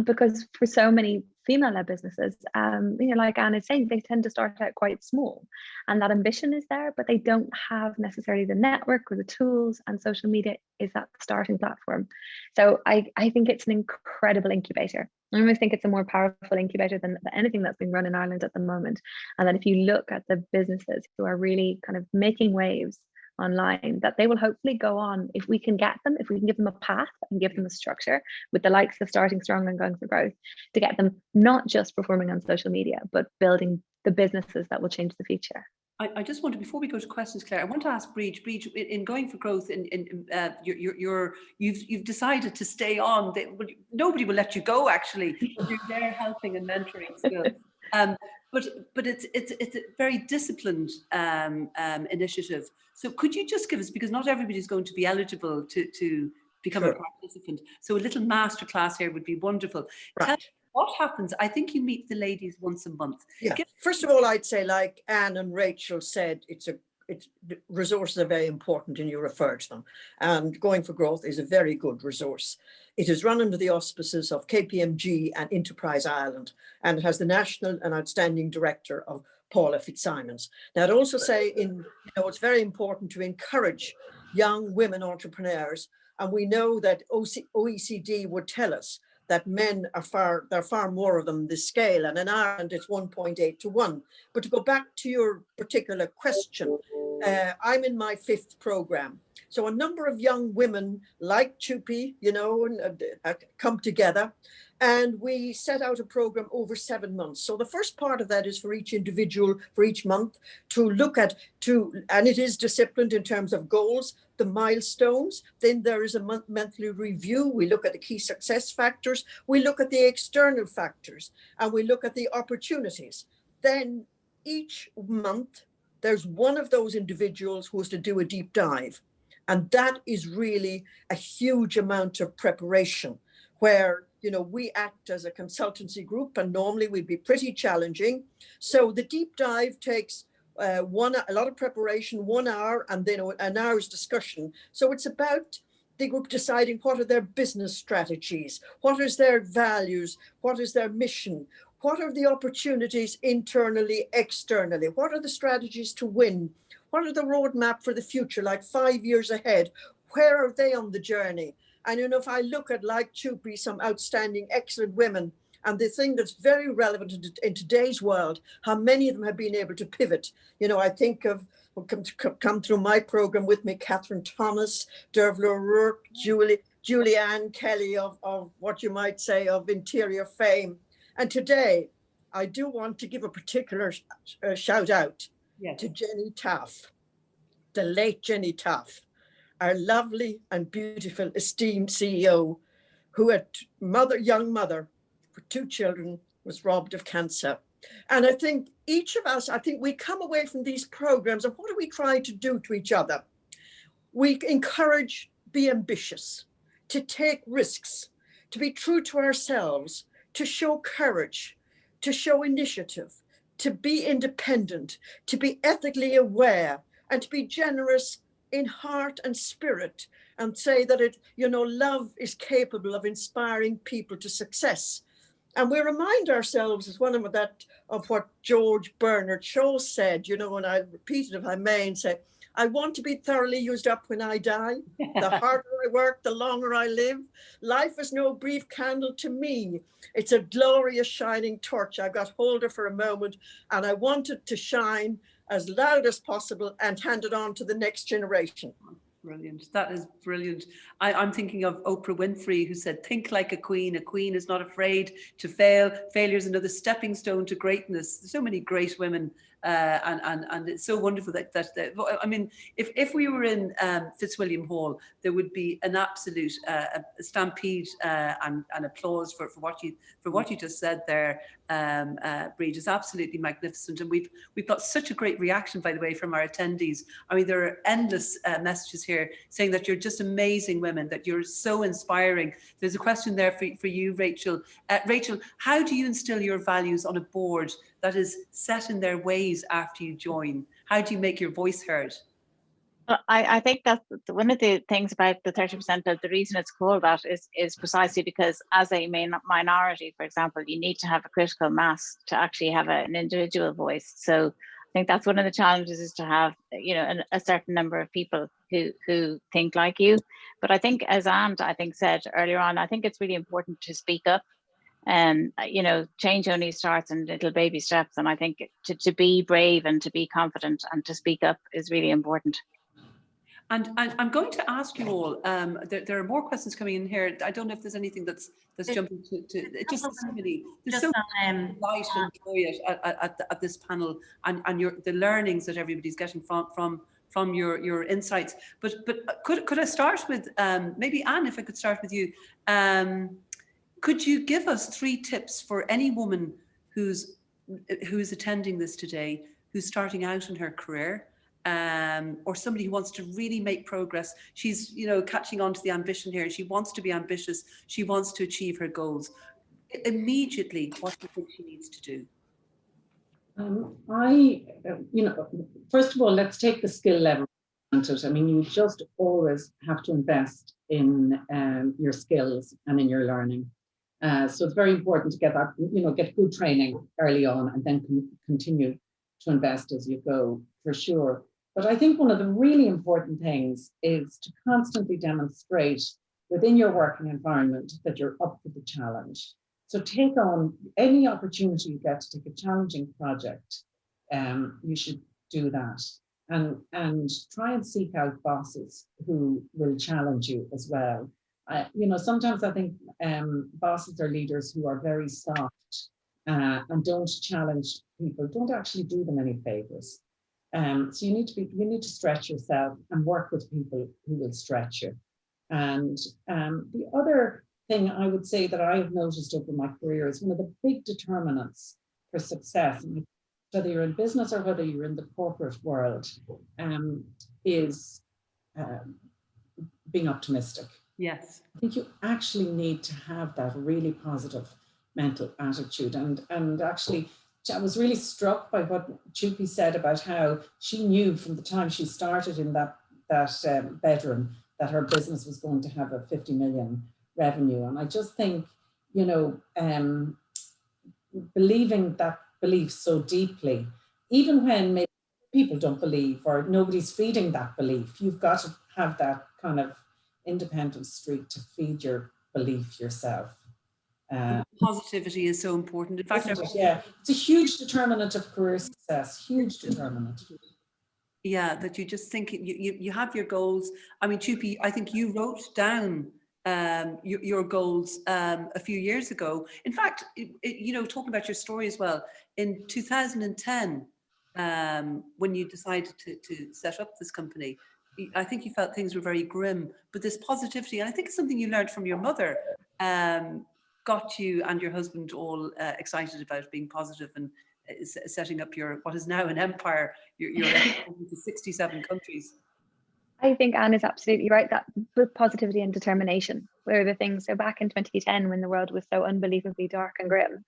because for so many female-led businesses, like Anne is saying, they tend to start out quite small, and that ambition is there, but they don't have necessarily the network or the tools, and social media is that starting platform. So I think it's an incredible incubator. I almost think it's a more powerful incubator than anything that's being run in Ireland at the moment. And then if you look at the businesses who are really kind of making waves online, that they will hopefully go on, if we can get them, if we can give them a path and give them a structure with the likes of Starting Strong and Going for Growth, to get them not just performing on social media, but building the businesses that will change the future. I just want to, before we go to questions, Claire, I want to ask BREEGE, in Going for Growth, you've decided to stay on. Nobody will let you go, actually. You're there helping and mentoring still. But it's a very disciplined initiative. So could you just give us, because not everybody's going to be eligible to become a participant, so a little masterclass here would be wonderful. Right. Tell me what happens. I think you meet the ladies once a month. Yeah. First of all, I'd say, like Anne and Rachel said, resources are very important, and you refer to them. And Going for Growth is a very good resource. It is run under the auspices of KPMG and Enterprise Ireland, and it has the national and outstanding director of Paula Fitzsimons. Now, I'd also say it's very important to encourage young women entrepreneurs, and we know that OECD would tell us that there are far more of them in this scale, and in Ireland it's 1.8 to 1. But to go back to your particular question, I'm in my 5th program. So a number of young women like Chupi, come together, and we set out a program over 7 months. So the first part of that is for each individual, for each month, to look at, and it is disciplined in terms of goals, the milestones. Then there is a monthly review. We look at the key success factors. We look at the external factors, and we look at the opportunities. Then each month, there's one of those individuals who is to do a deep dive. And that is really a huge amount of preparation, where, we act as a consultancy group, and normally we'd be pretty challenging. So the deep dive takes a lot of preparation, 1 hour, and then an hour's discussion. So it's about the group deciding what are their business strategies, what is their values, what is their mission, what are the opportunities internally, externally, what are the strategies to win, what are the roadmap for the future, like 5 years ahead, where are they on the journey? And if I look at, like Chupi, some outstanding, excellent women, And the thing that's very relevant in today's world, how many of them have been able to pivot. You know, I think of what come through my program with me, Catherine Thomas, Dervla O'Rourke, Julianne Kelly of what you might say of interior fame. And today, I do want to give a particular shout out to Jenny Taff, the late Jenny Taff, our lovely and beautiful esteemed CEO, who at young mother for 2 children was robbed of cancer. And I think each of us, I think we come away from these programs and what are we trying to do to each other? We encourage, be ambitious, to take risks, to be true to ourselves, to show courage, to show initiative, to be independent, to be ethically aware, and to be generous in heart and spirit, and say that love is capable of inspiring people to success. And we remind ourselves as one of what George Bernard Shaw said, and I repeat it if I may, and say, I want to be thoroughly used up when I die. The harder I work, the longer I live. Life is no brief candle to me. It's a glorious shining torch. I got hold of for a moment, and I want it to shine as loud as possible and hand it on to the next generation. Brilliant. That is brilliant. I'm thinking of Oprah Winfrey, who said, think like a queen. A queen is not afraid to fail. Failure is another stepping stone to greatness. There's so many great women. And it's so wonderful that I mean, if we were in Fitzwilliam Hall, there would be an absolute stampede and applause for what you just said there, BREEGE. Is absolutely magnificent, and we've got such a great reaction, by the way, from our attendees. I mean, there are endless messages here saying that you're just amazing women, that you're so inspiring. There's a question there for you, Rachel. Rachel, how do you instill your values on a board that is set in their ways after you join? How do you make your voice heard? I think that one of the things about the 30%, that the reason it's called that is precisely because as a minority, for example, you need to have a critical mass to actually have an individual voice. So I think that's one of the challenges, is to have a certain number of people who think like you. But I think, as Anne said earlier on, I think it's really important to speak up. And change only starts in little baby steps, and I think to be brave and to be confident and to speak up is really important. And I'm going to ask you all, there are more questions coming in here. I don't know if there's anything that's jumping to just so many. There's so much light and joy at this panel, and the learnings that everybody's getting from your insights. But could I start with maybe Anne, if I could start with you. Could you give us 3 tips for any woman who's attending this today, who's starting out in her career, or somebody who wants to really make progress? She's, catching on to the ambition here. She wants to be ambitious. She wants to achieve her goals. Immediately, what do you think she needs to do? First of all, let's take the skill level. I mean, you just always have to invest in your skills and in your learning. So it's very important to get that, get good training early on, and then continue to invest as you go, for sure. But I think one of the really important things is to constantly demonstrate within your working environment that you're up for the challenge. So take on any opportunity you get to take a challenging project. You should do that, and try and seek out bosses who will challenge you as well. Sometimes I think bosses or leaders who are very soft and don't challenge people don't actually do them any favors. So you need to stretch yourself and work with people who will stretch you. And the other thing I would say that I have noticed over my career is one of the big determinants for success, whether you're in business or whether you're in the corporate world, is being optimistic. Yes. I think you actually need to have that really positive mental attitude. And actually, I was really struck by what Chupi said about how she knew from the time she started in that bedroom that her business was going to have a 50 million revenue. And I just think, believing that belief so deeply, even when maybe people don't believe or nobody's feeding that belief, you've got to have that kind of independent streak to feed your belief yourself. Positivity is so important. In fact, yeah, it's a huge determinant of career success, huge determinant. Yeah, that you just think you have your goals. I mean, Chupi, I think you wrote down your goals a few years ago. In fact, talking about your story as well, in 2010, when you decided to set up this company, I think you felt things were very grim, but this positivity, and I think it's something you learned from your mother, got you and your husband all excited about being positive and setting up what is now an empire. You're to 67 countries. I think Anne is absolutely right, that with positivity and determination were the things. So back in 2010, when the world was so unbelievably dark and grim,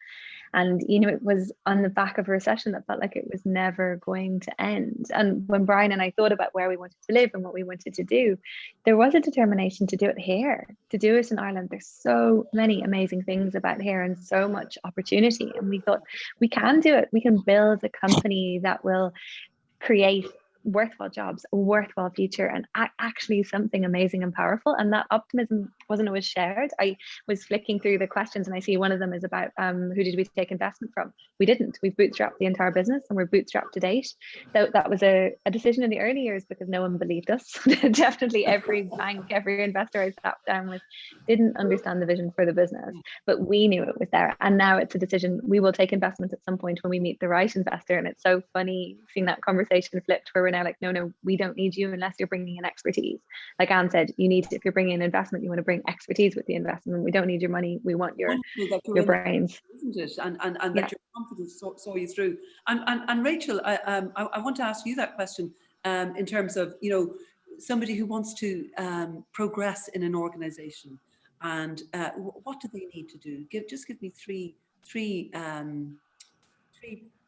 and it was on the back of a recession that felt like it was never going to end. And when Brian and I thought about where we wanted to live and what we wanted to do, there was a determination to do it here, to do it in Ireland. There's so many amazing things about here and so much opportunity. And we thought, we can do it. We can build a company that will create worthwhile jobs, a worthwhile future, and actually something amazing and powerful. And that optimism wasn't always shared. I was flicking through the questions and I see one of them is about who did we take investment from? We didn't. We've bootstrapped the entire business and we're bootstrapped to date. So that was a decision in the early years because no one believed us. Definitely every bank, every investor I sat down with didn't understand the vision for the business, but we knew it was there. And now it's a decision. We will take investment at some point when we meet the right investor. And it's so funny seeing that conversation flipped where we're now like, no, we don't need you unless you're bringing in expertise. Like Anne said, if you're bringing in investment, you want to bring expertise with the investment. We don't need your money. We want your brains. Isn't it? And that your confidence saw you through. And Rachel, I want to ask you that question in terms of, somebody who wants to progress in an organization, and what do they need to do? Just give me three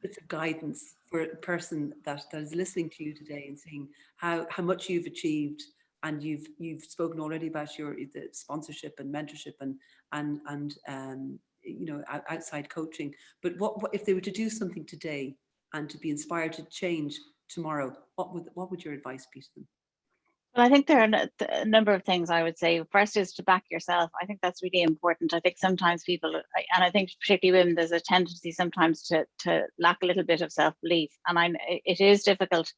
bits of guidance for a person that is listening to you today and seeing how much you've achieved, and you've spoken already about the sponsorship and mentorship and outside coaching. But what if they were to do something today and to be inspired to change tomorrow? What would your advice be to them? Well, I think there are a number of things I would say. First is to back yourself. I think that's really important. I think sometimes people, and I think particularly women, there's a tendency sometimes to lack a little bit of self-belief. And it is difficult,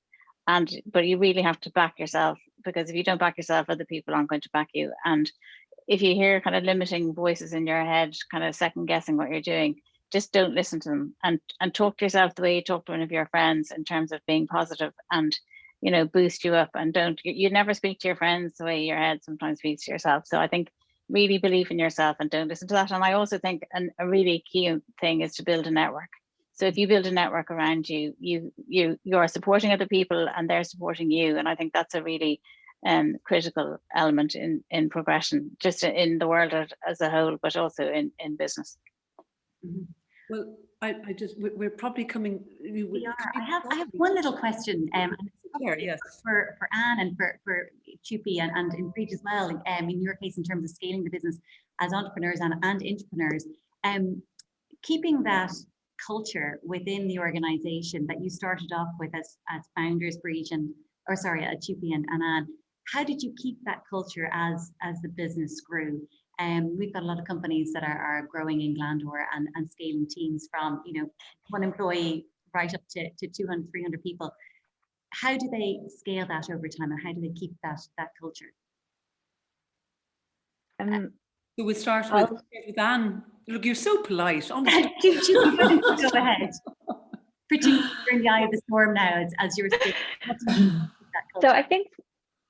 but you really have to back yourself, because if you don't back yourself, other people aren't going to back you. And if you hear kind of limiting voices in your head, kind of second guessing what you're doing, just don't listen to them, and talk to yourself the way you talk to one of your friends in terms of being positive and boost you up. And you never speak to your friends the way your head sometimes speaks to yourself. So I think really believe in yourself and don't listen to that. And I also think a really key thing is to build a network. So if you build a network around you, you're supporting other people and they're supporting you. And I think that's a really critical element in progression, just in the world as a whole, but also in business. Mm-hmm. Well, we're probably coming. We are. I have one little question. Yes. For Anne and for Chupi and in BREEGE as well. In your case, in terms of scaling the business as entrepreneurs and entrepreneurs, keeping that culture within the organisation that you started off with as founders, BREEGE Chupi and Anne. How did you keep that culture as the business grew? We've got a lot of companies that are growing in Glandore and scaling teams from one employee right up to 200, 300 people. How do they scale that over time, and how do they keep that culture? So we'll start with Anne. Look, you're so polite. Honestly. Go ahead. Pretty in the eye of the storm now as you're saying. So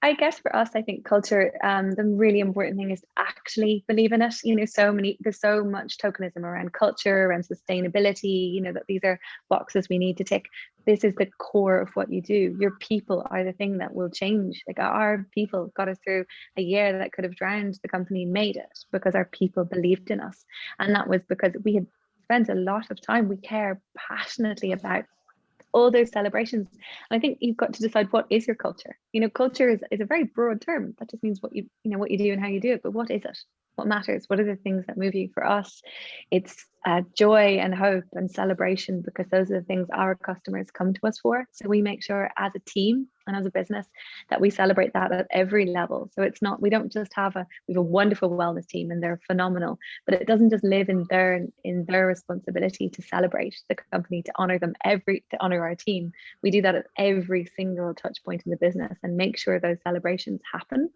I guess for us, I think culture, the really important thing is to actually believe in it. There's so much tokenism around culture, around sustainability, that these are boxes we need to tick. This is the core of what you do. Your people are the thing that will change. Like, our people got us through a year that could have drowned the company, made it because our people believed in us. And that was because we had spent a lot of time, we care passionately about all those celebrations. And I think you've got to decide, what is your culture? Culture is a very broad term. That just means what you do and how you do it. But what is it? What matters? What are the things that move you? For us, it's joy and hope and celebration, because those are the things our customers come to us for. So we make sure as a team and as a business that we celebrate that at every level. So it's not, we don't just have we have a wonderful wellness team and they're phenomenal, but it doesn't just live in their responsibility to celebrate the company, to honor them, to honor our team. We do that at every single touch point in the business and make sure those celebrations happen.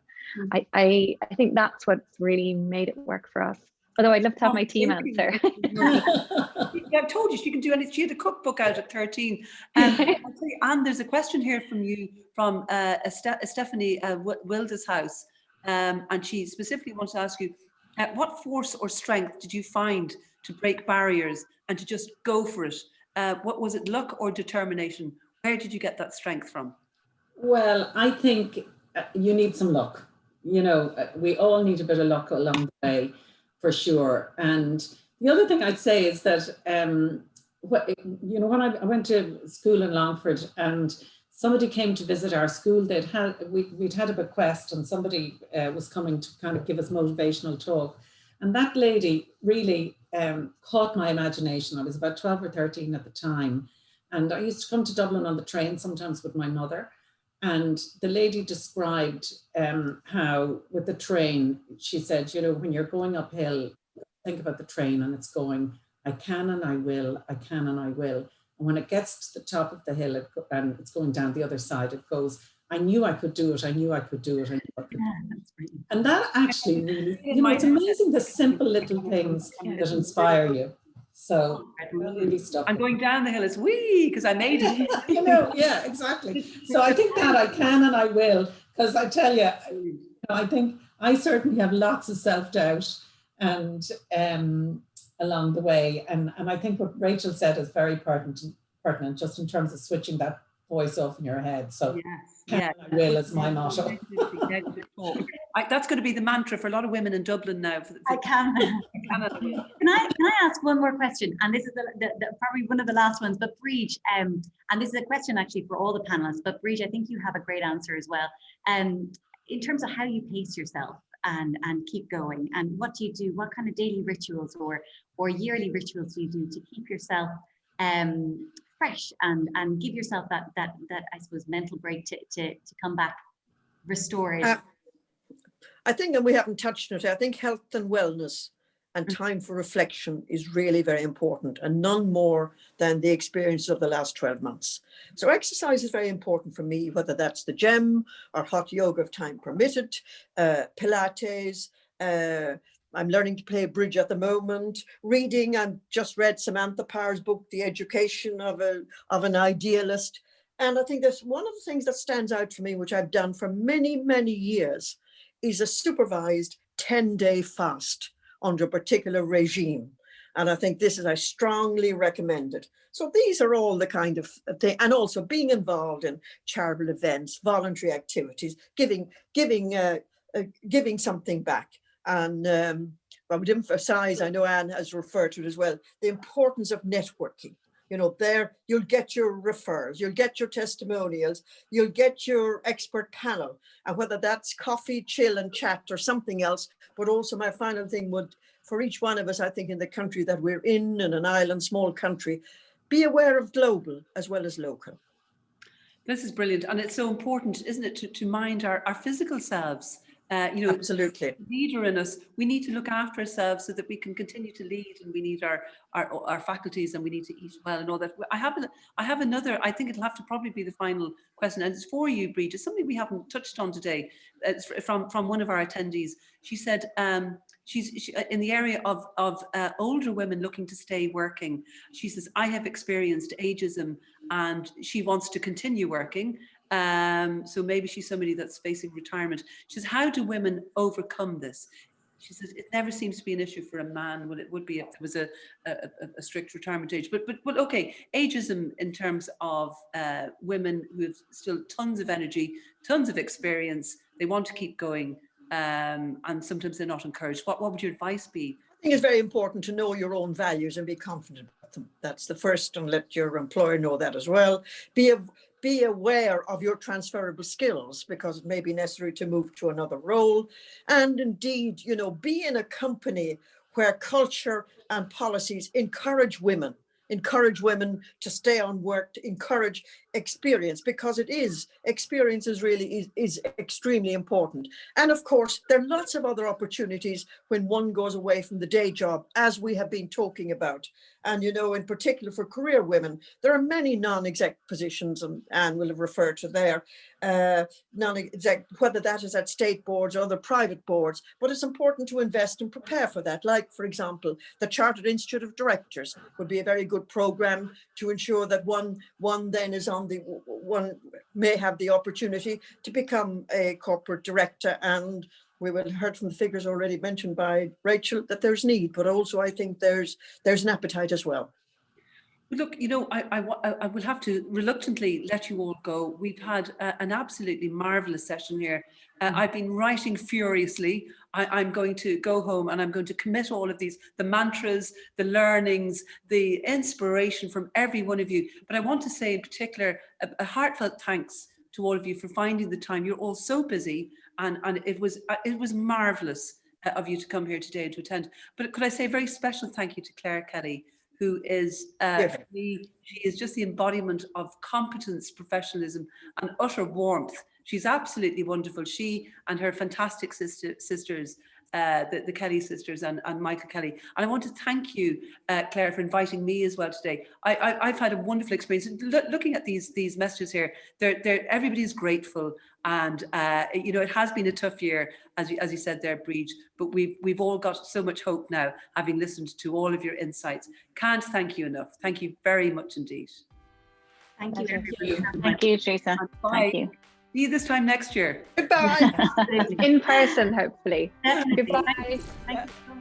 I think that's what's really made it work for us. Although I'd love to have my team answer. I told you she can do anything. She had a cookbook out at 13. And there's a question here from you, from Stephanie Wilda's house. And she specifically wants to ask you, what force or strength did you find to break barriers and to just go for it? What was it, luck or determination? Where did you get that strength from? Well, I think you need some luck. You know, we all need a bit of luck along the way, for sure. And the other thing I'd say is that, when I went to school in Longford and somebody came to visit our school, we'd had a bequest and somebody was coming to kind of give us motivational talk. And that lady really caught my imagination. I was about 12 or 13 at the time. And I used to come to Dublin on the train sometimes with my mother. And the lady described how with the train, she said, you know, when you're going uphill, think about the train and it's going, I can and I will, I can and I will. And when it gets to the top of the hill and it's going down the other side, it goes, I knew I could do it, I knew I could do it, I knew I could do it. And that actually really, you know, it's amazing the simple little things that inspire you. So really stuck. I'm going down the hill, it's wee, because I made it. You know, yeah, exactly. So I think that I can and I will, because I tell you, I think I certainly have lots of self-doubt and along the way. And I think what Rachel said is very pertinent just in terms of switching that voice off in your head. So I will is my motto. That's going to be the mantra for a lot of women in Dublin now. I can. Can I ask one more question? And this is probably one of the last ones, but BREEGE, and this is a question actually for all the panelists, but BREEGE, I think you have a great answer as well. In terms of how you pace yourself and keep going, and what do you do? What kind of daily rituals or yearly rituals do you do to keep yourself fresh and give yourself that I suppose mental break to come back restored? I think, and we haven't touched on it, I think health and wellness and time for reflection is really very important, and none more than the experience of the last 12 months. So exercise is very important for me, whether that's the gym or hot yoga if time permitted, Pilates, I'm learning to play bridge at the moment, reading. I've just read Samantha Power's book, The Education of an Idealist. And I think that's one of the things that stands out for me, which I've done for many, many years, is a supervised 10-day fast under a particular regime. And I think I strongly recommend it. So these are all the kind of things, and also being involved in charitable events, voluntary activities, giving something back. And I would emphasize, I know Anne has referred to it as well, the importance of networking. You know, there you'll get your referrals, you'll get your testimonials, you'll get your expert panel, and whether that's coffee, chill and chat or something else. But also my final thing would, for each one of us, I think in the country that we're in an island, small country, be aware of global as well as local. This is brilliant. And it's so important, isn't it, to mind our physical selves. You know, absolutely. Leader in us, we need to look after ourselves so that we can continue to lead, and we need our faculties, and we need to eat well and all that. I have another, I think it'll have to probably be the final question, and it's for you, BREEGE. It's something we haven't touched on today. It's from one of our attendees. She said she's in the area of older women looking to stay working. She says, I have experienced ageism and she wants to continue working. So maybe she's somebody that's facing retirement. She says, how do women overcome this? She says, it never seems to be an issue for a man. Well, it would be if there was a strict retirement age. But okay, ageism in terms of women who have still tons of energy, tons of experience, they want to keep going, and sometimes they're not encouraged. What would your advice be? I think it's very important to know your own values and be confident about them. That's the first, and let your employer know that as well. Be aware of your transferable skills, because it may be necessary to move to another role. And indeed, you know, be in a company where culture and policies encourage women encourage women to stay on work, to encourage experience, because experience is really is extremely important. And of course, there are lots of other opportunities when one goes away from the day job, as we have been talking about. And, you know, in particular for career women, there are many non-exec positions, and Anne will have referred to there, non-exec, whether that is at state boards or other private boards, but it's important to invest and prepare for that. Like, for example, the Chartered Institute of Directors would be a very good program to ensure that one then is one may have the opportunity to become a corporate director. And we will heard from the figures already mentioned by Rachel that there's need, but also I think there's an appetite as well. Look, you know, I will have to reluctantly let you all go. We've had an absolutely marvelous session here. I've been writing furiously. I'm going to go home and I'm going to commit all of these, the mantras, the learnings, the inspiration from every one of you. But I want to say in particular, a heartfelt thanks to all of you for finding the time. You're all so busy, and it was marvelous of you to come here today and to attend. But could I say a very special thank you to Claire Kelly, who is, she is just the embodiment of competence, professionalism and utter warmth. She's absolutely wonderful. She and her fantastic sisters, the Kelly sisters and Michael Kelly. And I want to thank you, Claire, for inviting me as well today. I've had a wonderful experience. Looking at these messages here, everybody's grateful. And, you know, it has been a tough year, as you said there, BREEGE, but we've all got so much hope now, having listened to all of your insights. Can't thank you enough. Thank you very much indeed. Thank you. Thank you, Teresa. Bye. Thank you. See you this time next year. Goodbye. In person, hopefully. Definitely. Goodbye. Thank you.